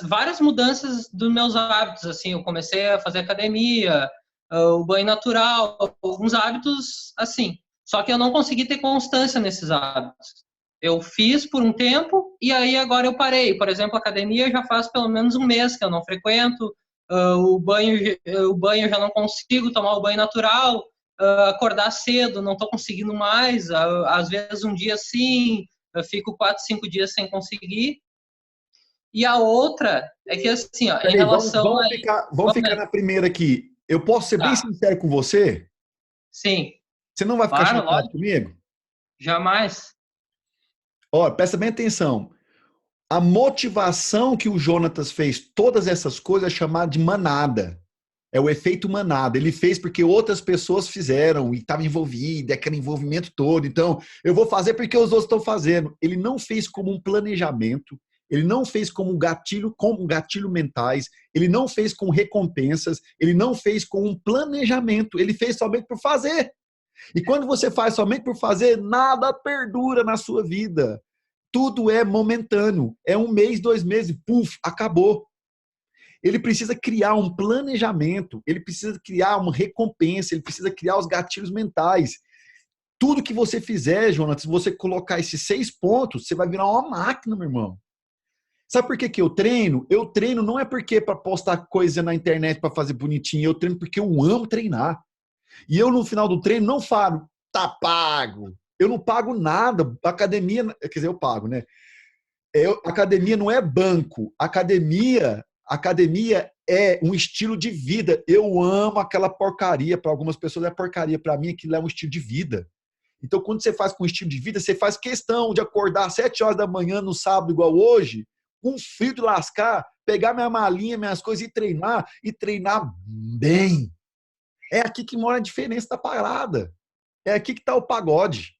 várias mudanças dos meus hábitos. Assim, eu comecei a fazer academia, o banho natural, alguns hábitos assim. Só que eu não consegui ter constância nesses hábitos. Eu fiz por um tempo e aí agora eu parei. Por exemplo, a academia já faz pelo menos um mês que eu não frequento. O banho eu já não consigo tomar o banho natural. Acordar cedo, não estou conseguindo mais. Às vezes um dia sim, eu fico 4, 5 dias sem conseguir. E a outra é que assim, ó, em Peraí, relação a... vamos ficar na primeira aqui. Eu posso ser bem Tá, sincero com você? sim, Você não vai ficar claro, chateado lógico, comigo? jamais. Ó, presta bem atenção. A motivação que o Jonatas fez todas essas coisas é chamada de manada. É o efeito manada. Ele fez porque outras pessoas fizeram e estava envolvido, aquele envolvimento todo. Então, eu vou fazer porque os outros estão fazendo. Ele não fez como um planejamento, ele não fez como gatilho mentais, ele não fez com recompensas, ele não fez com um planejamento, ele fez somente por fazer. E quando você faz somente por fazer, nada perdura na sua vida. Tudo é momentâneo. É um mês, 2 meses, puf, acabou. Ele precisa criar um planejamento, ele precisa criar uma recompensa, ele precisa criar os gatilhos mentais. Tudo que você fizer, Jonas, se você colocar esses 6 pontos, você vai virar uma máquina, meu irmão. Sabe por que que eu treino? Eu treino não é porque para postar coisa na internet para fazer bonitinho, eu treino porque eu amo treinar. E eu, no final do treino, não falo, tá pago. Eu não pago nada. Academia, quer dizer, eu pago, né? Academia não é banco. Academia é um estilo de vida. Eu amo aquela porcaria. Para algumas pessoas é porcaria. Para mim, aquilo é um estilo de vida. Então, quando você faz com estilo de vida, você faz questão de acordar às 7 horas da manhã no sábado, igual hoje, com frio de lascar, pegar minha malinha, minhas coisas e treinar bem. É aqui que mora a diferença da parada. É aqui que está o pagode.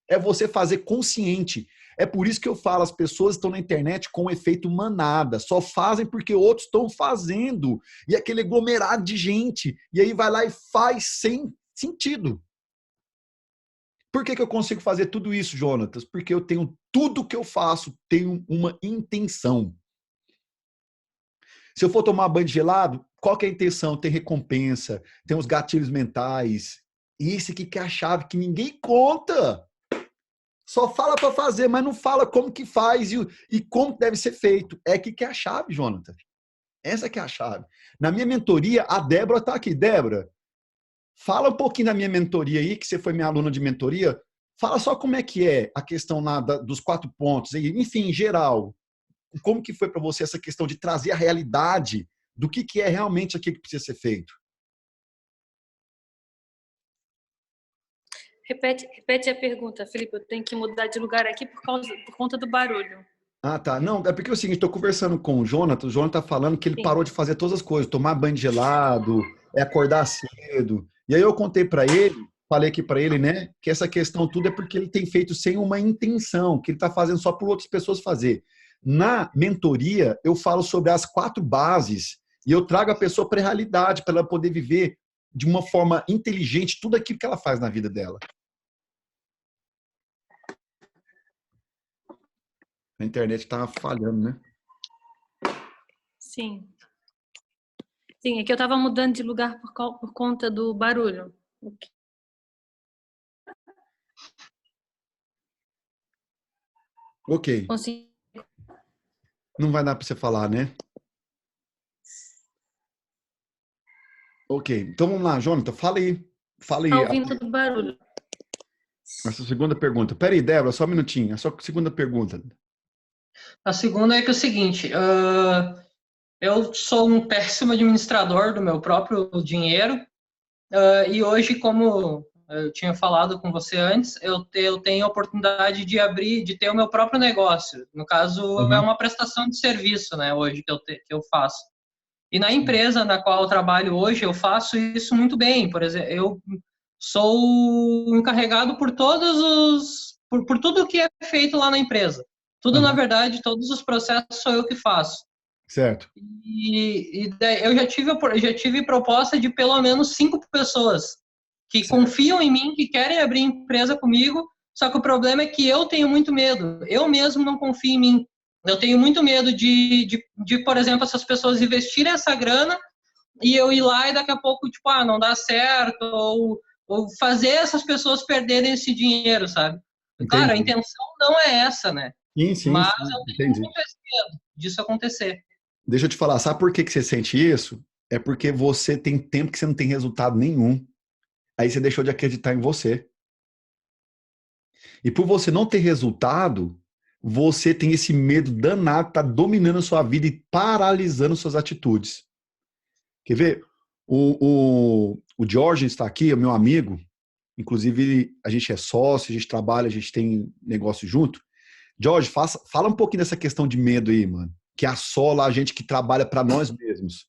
É você fazer consciente. É por isso que eu falo, as pessoas estão na internet com o efeito manada. Só fazem porque outros estão fazendo. E aquele aglomerado de gente. E aí vai lá e faz sem sentido. Por que eu consigo fazer tudo isso, Jonatas? Porque eu tenho tudo que eu faço, tenho uma intenção. Se eu for tomar banho gelado, qual que é a intenção? Tem recompensa, tem os gatilhos mentais. Esse aqui que é a chave que ninguém conta. Só fala para fazer, mas não fala como que faz e como deve ser feito. É aqui que é a chave, Jonathan. Essa que é a chave. Na minha mentoria, a Débora está aqui. Débora, fala um pouquinho da minha mentoria aí, que você foi minha aluna de mentoria. Fala só como é que é a questão dos 4 pontos. Enfim, em geral, como que foi para você essa questão de trazer a realidade do que é realmente aquilo que precisa ser feito? Repete a pergunta, Felipe. Eu tenho que mudar de lugar aqui por conta do barulho. Ah, tá. Não, é porque é o seguinte, estou conversando com o Jonathan está falando que ele Sim. parou de fazer todas as coisas, tomar banho gelado, acordar cedo. E aí eu contei para ele, falei aqui para ele, né, que essa questão tudo é porque ele tem feito sem uma intenção, que ele está fazendo só por outras pessoas fazer. Na mentoria, eu falo sobre as 4 bases e eu trago a pessoa para a realidade, para ela poder viver de uma forma inteligente tudo aquilo que ela faz na vida dela. A internet está falhando, né? Sim. Sim, é que eu estava mudando de lugar por conta do barulho. Ok. Consegui. Não vai dar para você falar, né? Ok. Então vamos lá, Jonathan, fala aí. Fala Tá aí ouvindo todo o barulho. essa segunda pergunta. Pera aí, Débora, só um minutinho. A sua segunda pergunta. A segunda é que é o seguinte, eu sou um péssimo administrador do meu próprio dinheiro, e hoje, como eu tinha falado com você antes, eu tenho a oportunidade de ter o meu próprio negócio. No caso, é Uhum. uma prestação de serviço, né, hoje que eu faço. E na empresa na qual eu trabalho hoje, eu faço isso muito bem. Por exemplo, eu sou encarregado por tudo que é feito lá na empresa. Tudo, na Uhum. verdade, todos os processos sou eu que faço. Certo. E daí eu já tive proposta de pelo menos 5 pessoas que Certo. confiam em mim, que querem abrir empresa comigo, só que o problema é que eu tenho muito medo. Eu mesmo não confio em mim. Eu tenho muito medo por exemplo, essas pessoas investirem essa grana e eu ir lá e daqui a pouco, tipo, não dá certo, ou fazer essas pessoas perderem esse dinheiro, sabe? Claro, a Entendi. intenção não é essa, né? Sim, Mas sim, eu tenho entendi. muito esse medo disso acontecer. Deixa eu te falar, sabe por que que você sente isso? É porque você tem tempo que você não tem resultado nenhum. Aí você deixou de acreditar em você. E por você não ter resultado, você tem esse medo danado, tá dominando a sua vida e paralisando suas atitudes. Quer ver? O George está aqui, é meu amigo. Inclusive, a gente é sócio, a gente trabalha, a gente tem negócio junto. George, fala um pouquinho dessa questão de medo aí, mano. Que assola a gente que trabalha para nós mesmos.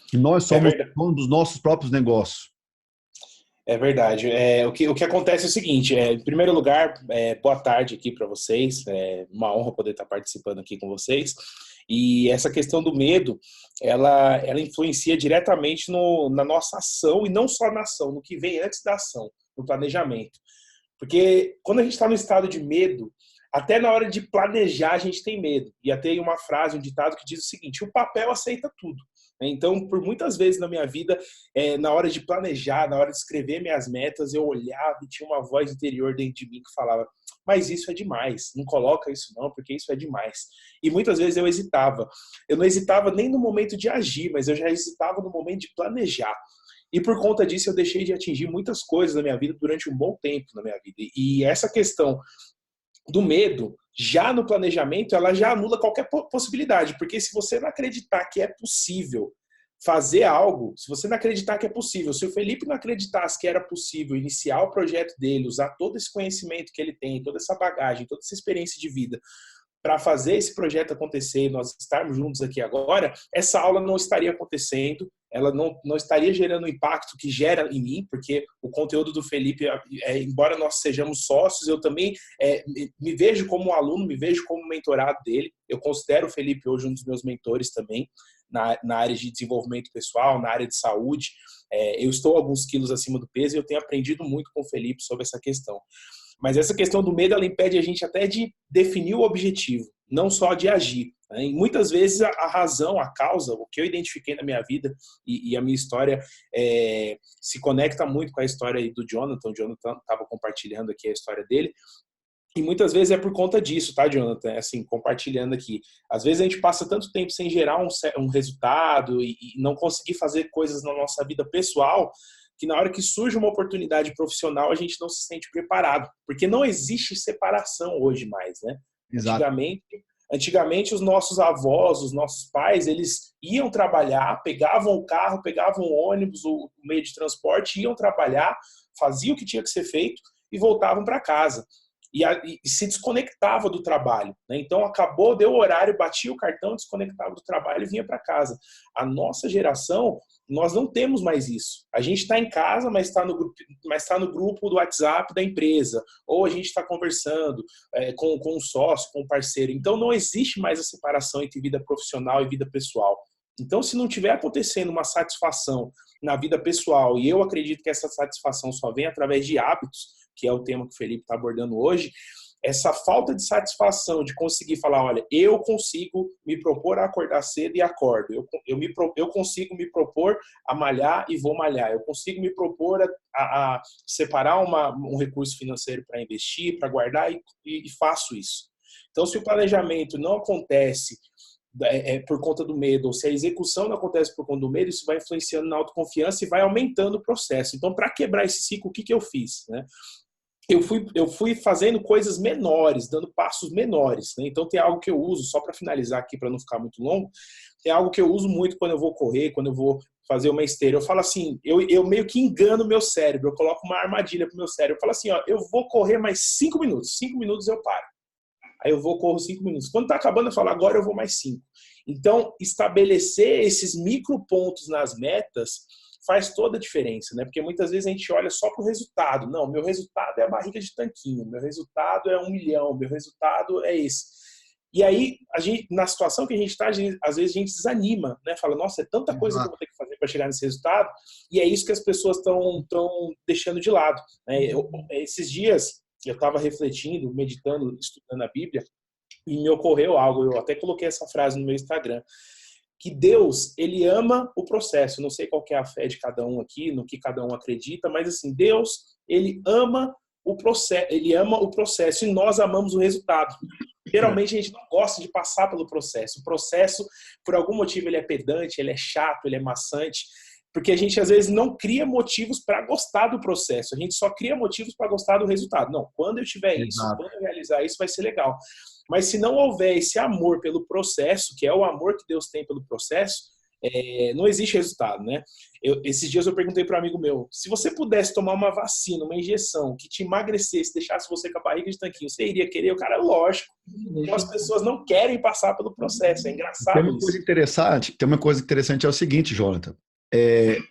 Que nós É somos verdade. donos dos nossos próprios negócios. É verdade. O que acontece é o seguinte: em primeiro lugar, boa tarde aqui para vocês. É uma honra poder estar participando aqui com vocês. E essa questão do medo, ela influencia diretamente na nossa ação, e não só na ação, no que vem antes da ação, no planejamento. Porque quando a gente está no estado de medo, até na hora de planejar a gente tem medo. E até tem uma frase, um ditado que diz o seguinte: o papel aceita tudo. Então, por muitas vezes na minha vida, na hora de planejar, na hora de escrever minhas metas, eu olhava e tinha uma voz interior dentro de mim que falava: mas isso é demais, não coloca isso não, porque isso é demais. E muitas vezes eu hesitava. Eu não hesitava nem no momento de agir, mas eu já hesitava no momento de planejar. E por conta disso eu deixei de atingir muitas coisas na minha vida durante um bom tempo na minha vida. E essa questão do medo, já no planejamento, ela já anula qualquer possibilidade, porque se você não acreditar que é possível fazer algo, se você não acreditar que é possível, se o Felipe não acreditasse que era possível iniciar o projeto dele, usar todo esse conhecimento que ele tem, toda essa bagagem, toda essa experiência de vida para fazer esse projeto acontecer, nós estarmos juntos aqui agora, essa aula não estaria acontecendo, ela não estaria gerando o impacto que gera em mim, porque o conteúdo do Felipe, embora nós sejamos sócios, eu também me vejo como aluno, me vejo como mentorado dele. Eu considero o Felipe hoje um dos meus mentores também, na área de desenvolvimento pessoal, na área de saúde. Eu estou alguns quilos acima do peso e eu tenho aprendido muito com o Felipe sobre essa questão. Mas essa questão do medo, ela impede a gente até de definir o objetivo, não só de agir. Né? E muitas vezes a razão, a causa, o que eu identifiquei na minha vida e a minha história se conecta muito com a história aí do Jonathan. O Jonathan estava compartilhando aqui a história dele. E muitas vezes é por conta disso, tá, Jonathan? Assim, compartilhando aqui. Às vezes a gente passa tanto tempo sem gerar um resultado e não conseguir fazer coisas na nossa vida pessoal, que na hora que surge uma oportunidade profissional, a gente não se sente preparado. Porque não existe separação hoje mais, né? Exato. Antigamente, os nossos avós, os nossos pais, eles iam trabalhar, pegavam o carro, pegavam o ônibus, o meio de transporte, iam trabalhar, faziam o que tinha que ser feito e voltavam para casa. E se desconectava do trabalho. Né? Então, acabou, deu o horário, batia o cartão, desconectava do trabalho e vinha para casa. A nossa geração, nós não temos mais isso. A gente está em casa, mas está no grupo do WhatsApp da empresa. Ou a gente está conversando com um sócio, com um parceiro. Então, não existe mais a separação entre vida profissional e vida pessoal. Então, se não tiver acontecendo uma satisfação na vida pessoal, e eu acredito que essa satisfação só vem através de hábitos, que é o tema que o Felipe está abordando hoje, essa falta de satisfação de conseguir falar, olha, eu consigo me propor a acordar cedo e acordo, eu consigo me propor a malhar e vou malhar, eu consigo me propor a separar um recurso financeiro para investir, para guardar e faço isso. Então, se o planejamento não acontece por conta do medo, ou se a execução não acontece por conta do medo, isso vai influenciando na autoconfiança e vai aumentando o processo. Então, para quebrar esse ciclo, o que eu fiz, né? Eu fui fazendo coisas menores, dando passos menores, né? Então tem algo que eu uso, só para finalizar aqui, para não ficar muito longo, tem algo que eu uso muito quando eu vou correr, quando eu vou fazer uma esteira. Eu falo assim, eu meio que engano o meu cérebro, eu coloco uma armadilha pro meu cérebro. Eu falo assim, ó, eu vou correr mais 5 minutos, 5 minutos eu paro. Aí eu vou, corro 5 minutos. Quando tá acabando, eu falo, agora eu vou mais 5. Então, estabelecer esses micropontos nas metas faz toda a diferença, né? Porque muitas vezes a gente olha só para o resultado. Não, meu resultado é a barriga de tanquinho, meu resultado é 1 milhão, meu resultado é esse. E aí, na situação que a gente está, às vezes a gente desanima, né? Fala, nossa, é tanta coisa que eu vou ter que fazer para chegar nesse resultado, e é isso que as pessoas estão deixando de lado, né? Esses dias, eu estava refletindo, meditando, estudando a Bíblia, e me ocorreu algo, eu até coloquei essa frase no meu Instagram, que Deus, ele ama o processo. Não sei qual que é a fé de cada um aqui, no que cada um acredita, mas assim, Deus, ele ama o processo e nós amamos o resultado. Geralmente a gente não gosta de passar pelo processo. O processo, por algum motivo, ele é pedante, ele é chato, ele é maçante, porque a gente às vezes não cria motivos para gostar do processo. A gente só cria motivos para gostar do resultado. Não, quando eu tiver isso, quando eu realizar isso, vai ser legal. Mas se não houver esse amor pelo processo, que é o amor que Deus tem pelo processo, não existe resultado, né? Esses dias eu perguntei para um amigo meu, se você pudesse tomar uma vacina, uma injeção que te emagrecesse, deixasse você com a barriga de tanquinho, você iria querer? O cara, lógico. Então as pessoas não querem passar pelo processo, é engraçado tem uma coisa interessante, é o seguinte, Jonathan,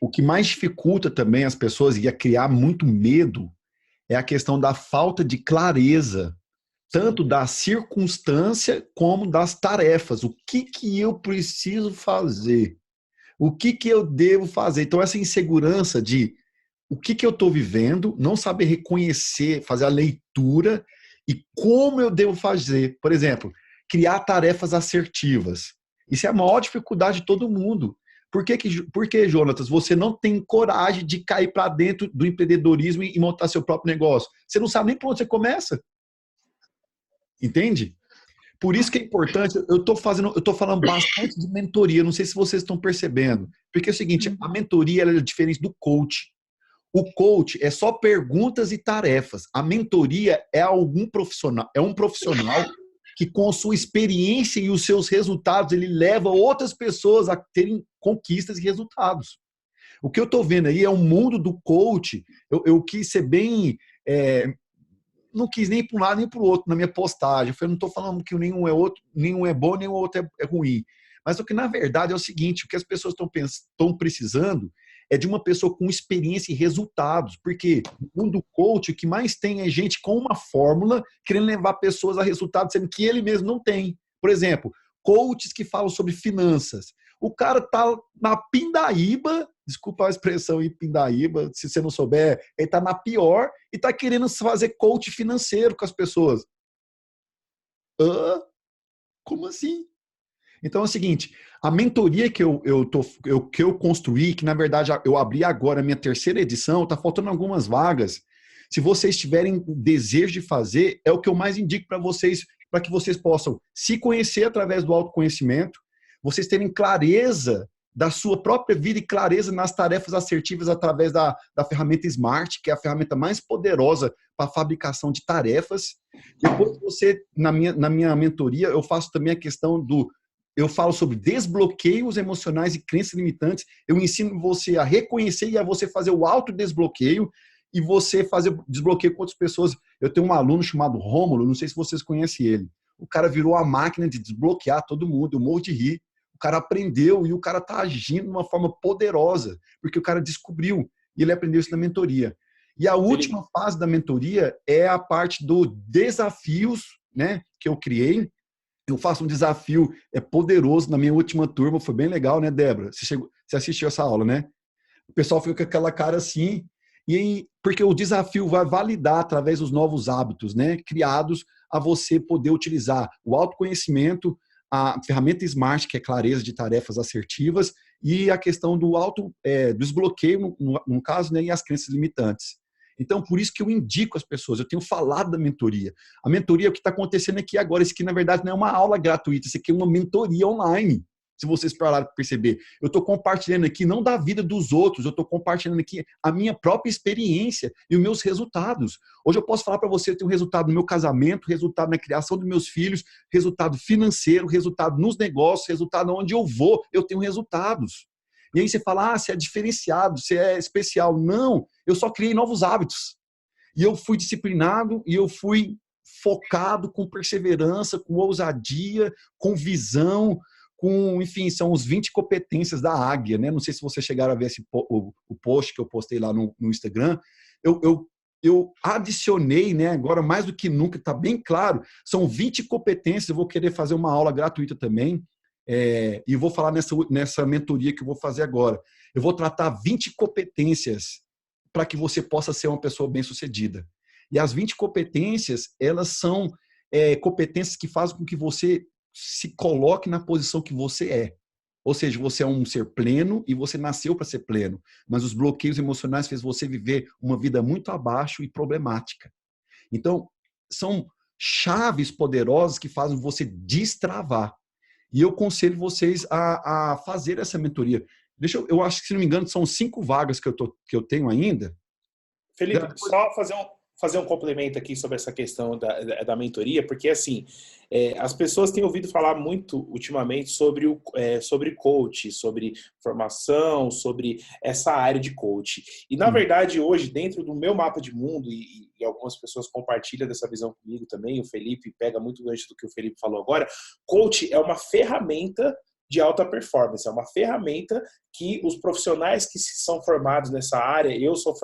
o que mais dificulta também as pessoas e a criar muito medo é a questão da falta de clareza, tanto da circunstância como das tarefas. O que eu preciso fazer? O que eu devo fazer? Então, essa insegurança de o que eu estou vivendo, não saber reconhecer, fazer a leitura e como eu devo fazer. Por exemplo, criar tarefas assertivas. Isso é a maior dificuldade de todo mundo. Por que, Jonatas, você não tem coragem de cair para dentro do empreendedorismo e montar seu próprio negócio? Você não sabe nem por onde você começa. Entende? Por isso que é importante, eu estou falando bastante de mentoria, não sei se vocês estão percebendo, porque é o seguinte, a mentoria ela é diferente do coach. O coach é só perguntas e tarefas. A mentoria é um profissional que com sua experiência e os seus resultados, ele leva outras pessoas a terem conquistas e resultados. O que eu estou vendo aí é um mundo do coach, eu quis ser bem... não quis nem para um lado nem para o outro na minha postagem. Eu não estou falando que nenhum é bom, nenhum outro é ruim. Mas o que, na verdade, é o seguinte, o que as pessoas estão precisando é de uma pessoa com experiência e resultados. Porque no mundo coach, o que mais tem é gente com uma fórmula querendo levar pessoas a resultados, sendo que ele mesmo não tem. Por exemplo, coaches que falam sobre finanças. O cara tá na pindaíba, desculpa a expressão em pindaíba, se você não souber, ele tá na pior e tá querendo fazer coach financeiro com as pessoas. Como assim? Então é o seguinte, a mentoria que eu construí, que na verdade eu abri agora a minha 3ª edição, tá faltando algumas vagas. Se vocês tiverem desejo de fazer, é o que eu mais indico para vocês, para que vocês possam se conhecer através do autoconhecimento, vocês terem clareza da sua própria vida e clareza nas tarefas assertivas através da ferramenta Smart, que é a ferramenta mais poderosa para a fabricação de tarefas. Depois você, na minha mentoria, eu faço também a questão eu falo sobre desbloqueios emocionais e crenças limitantes. Eu ensino você a reconhecer e a você fazer o autodesbloqueio e você fazer desbloqueio com outras pessoas. Eu tenho um aluno chamado Rômulo, não sei se vocês conhecem ele. O cara virou a máquina de desbloquear todo mundo, eu morro de rir. O cara aprendeu e o cara está agindo de uma forma poderosa, porque o cara descobriu e ele aprendeu isso na mentoria. E a última fase da mentoria é a parte do desafios, né, que eu criei. Eu faço um desafio poderoso na minha última turma, foi bem legal, né, Débora? Você assistiu essa aula, né? O pessoal fica com aquela cara assim, porque o desafio vai validar através dos novos hábitos, né, criados a você poder utilizar o autoconhecimento, a ferramenta Smart, que é clareza de tarefas assertivas, e a questão do desbloqueio, no caso, né, e as crenças limitantes. Então, por isso que eu indico as pessoas, eu tenho falado da mentoria. A mentoria é o que está acontecendo aqui agora, isso aqui na verdade não é uma aula gratuita, isso aqui é uma mentoria online. Se vocês pararam para perceber, eu estou compartilhando aqui não da vida dos outros, eu estou compartilhando aqui a minha própria experiência e os meus resultados. Hoje eu posso falar para você, eu tenho resultado no meu casamento, resultado na criação dos meus filhos, resultado financeiro, resultado nos negócios, resultado onde eu vou, eu tenho resultados. E aí você fala, você é diferenciado, você é especial. Não, eu só criei novos hábitos. E eu fui disciplinado e eu fui focado com perseverança, com ousadia, com visão, enfim, são os 20 competências da águia, né? Não sei se vocês chegaram a ver o post que eu postei lá no Instagram. Eu adicionei, né? Agora mais do que nunca, está bem claro, são 20 competências, eu vou querer fazer uma aula gratuita também, e vou falar nessa mentoria que eu vou fazer agora. Eu vou tratar 20 competências para que você possa ser uma pessoa bem-sucedida. E as 20 competências, elas são competências que fazem com que você se coloque na posição que você é. Ou seja, você é um ser pleno e você nasceu para ser pleno. Mas os bloqueios emocionais fez você viver uma vida muito abaixo e problemática. Então, são chaves poderosas que fazem você destravar. E eu aconselho vocês a fazer essa mentoria. Eu acho que, se não me engano, são 5 vagas que eu tenho ainda. Felipe, só fazer um complemento aqui sobre essa questão da mentoria, porque assim, as pessoas têm ouvido falar muito ultimamente sobre coach, sobre formação, sobre essa área de coach. E na verdade hoje, dentro do meu mapa de mundo, e algumas pessoas compartilham dessa visão comigo também, o Felipe pega muito gancho do que o Felipe falou agora, coach é uma ferramenta de alta performance. É uma ferramenta que os profissionais que são formados nessa área, eu sou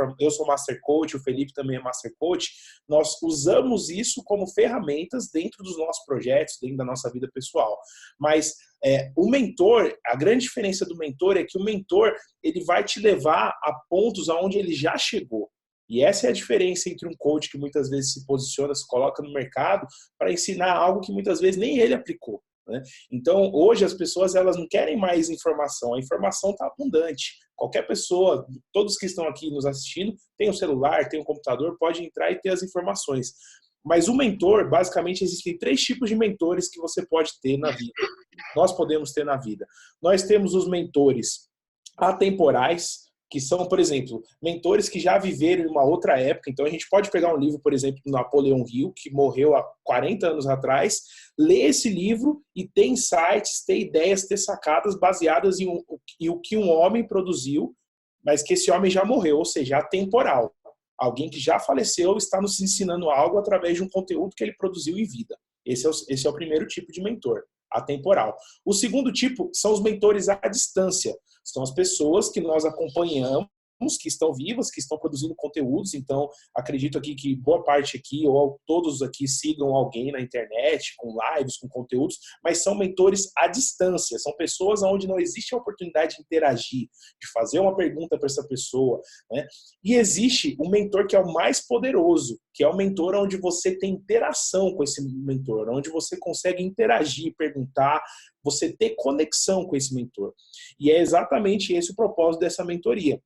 Master Coach, o Felipe também é Master Coach, nós usamos isso como ferramentas dentro dos nossos projetos, dentro da nossa vida pessoal. Mas o mentor, a grande diferença do mentor é que o mentor ele vai te levar a pontos aonde ele já chegou. E essa é a diferença entre um coach que muitas vezes se posiciona, se coloca no mercado para ensinar algo que muitas vezes nem ele aplicou. Né? Então, hoje as pessoas elas não querem mais informação, a informação está abundante. Qualquer pessoa, todos que estão aqui nos assistindo, tem um celular, tem um computador, pode entrar e ter as informações. Mas o mentor, basicamente, existem 3 tipos de mentores que você pode ter na vida. Nós podemos ter na vida. Nós temos os mentores atemporais, que são, por exemplo, mentores que já viveram em uma outra época. Então, a gente pode pegar um livro, por exemplo, do Napoleão Hill, que morreu há 40 anos atrás, ler esse livro e ter insights, ter ideias, ter sacadas baseadas em o que um homem produziu, mas que esse homem já morreu, ou seja, atemporal. Alguém que já faleceu está nos ensinando algo através de um conteúdo que ele produziu em vida. Esse é o primeiro tipo de mentor, atemporal. O segundo tipo são os mentores à distância. São as pessoas que nós acompanhamos, que estão vivas, que estão produzindo conteúdos. Então, acredito aqui que boa parte aqui, ou todos aqui, sigam alguém na internet, com lives, com conteúdos, mas são mentores à distância. São pessoas onde não existe a oportunidade de interagir, de fazer uma pergunta para essa pessoa, né? E existe um mentor que é o mais poderoso, que é o mentor onde você tem interação com esse mentor, onde você consegue interagir, perguntar, você ter conexão com esse mentor. E é exatamente esse o propósito dessa mentoria.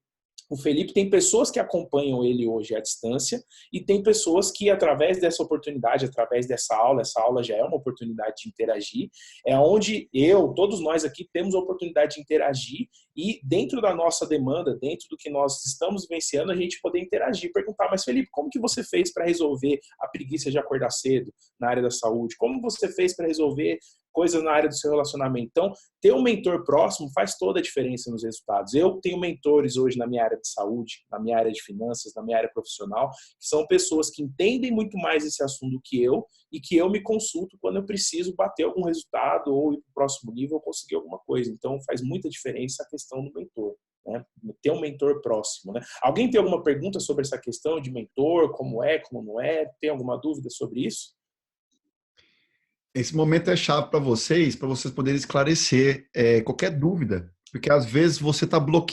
O Felipe tem pessoas que acompanham ele hoje à distância e tem pessoas que, através dessa oportunidade, através essa aula já é uma oportunidade de interagir, é onde todos nós aqui temos a oportunidade de interagir e dentro da nossa demanda, dentro do que nós estamos vivenciando, a gente poder interagir, perguntar, mas Felipe, como que você fez para resolver a preguiça de acordar cedo na área da saúde? Como você fez para resolver coisas na área do seu relacionamento? Então, ter um mentor próximo faz toda a diferença nos resultados. Eu tenho mentores hoje na minha área de saúde, na minha área de finanças, na minha área profissional, que são pessoas que entendem muito mais esse assunto que eu e que eu me consulto quando eu preciso bater algum resultado ou ir para o próximo nível ou conseguir alguma coisa. Então, faz muita diferença a questão do mentor, né? Ter um mentor próximo, né? Alguém tem alguma pergunta sobre essa questão de mentor, como é, como não é? Tem alguma dúvida sobre isso? Esse momento é chave para vocês poderem esclarecer qualquer dúvida, porque às vezes você está bloqueado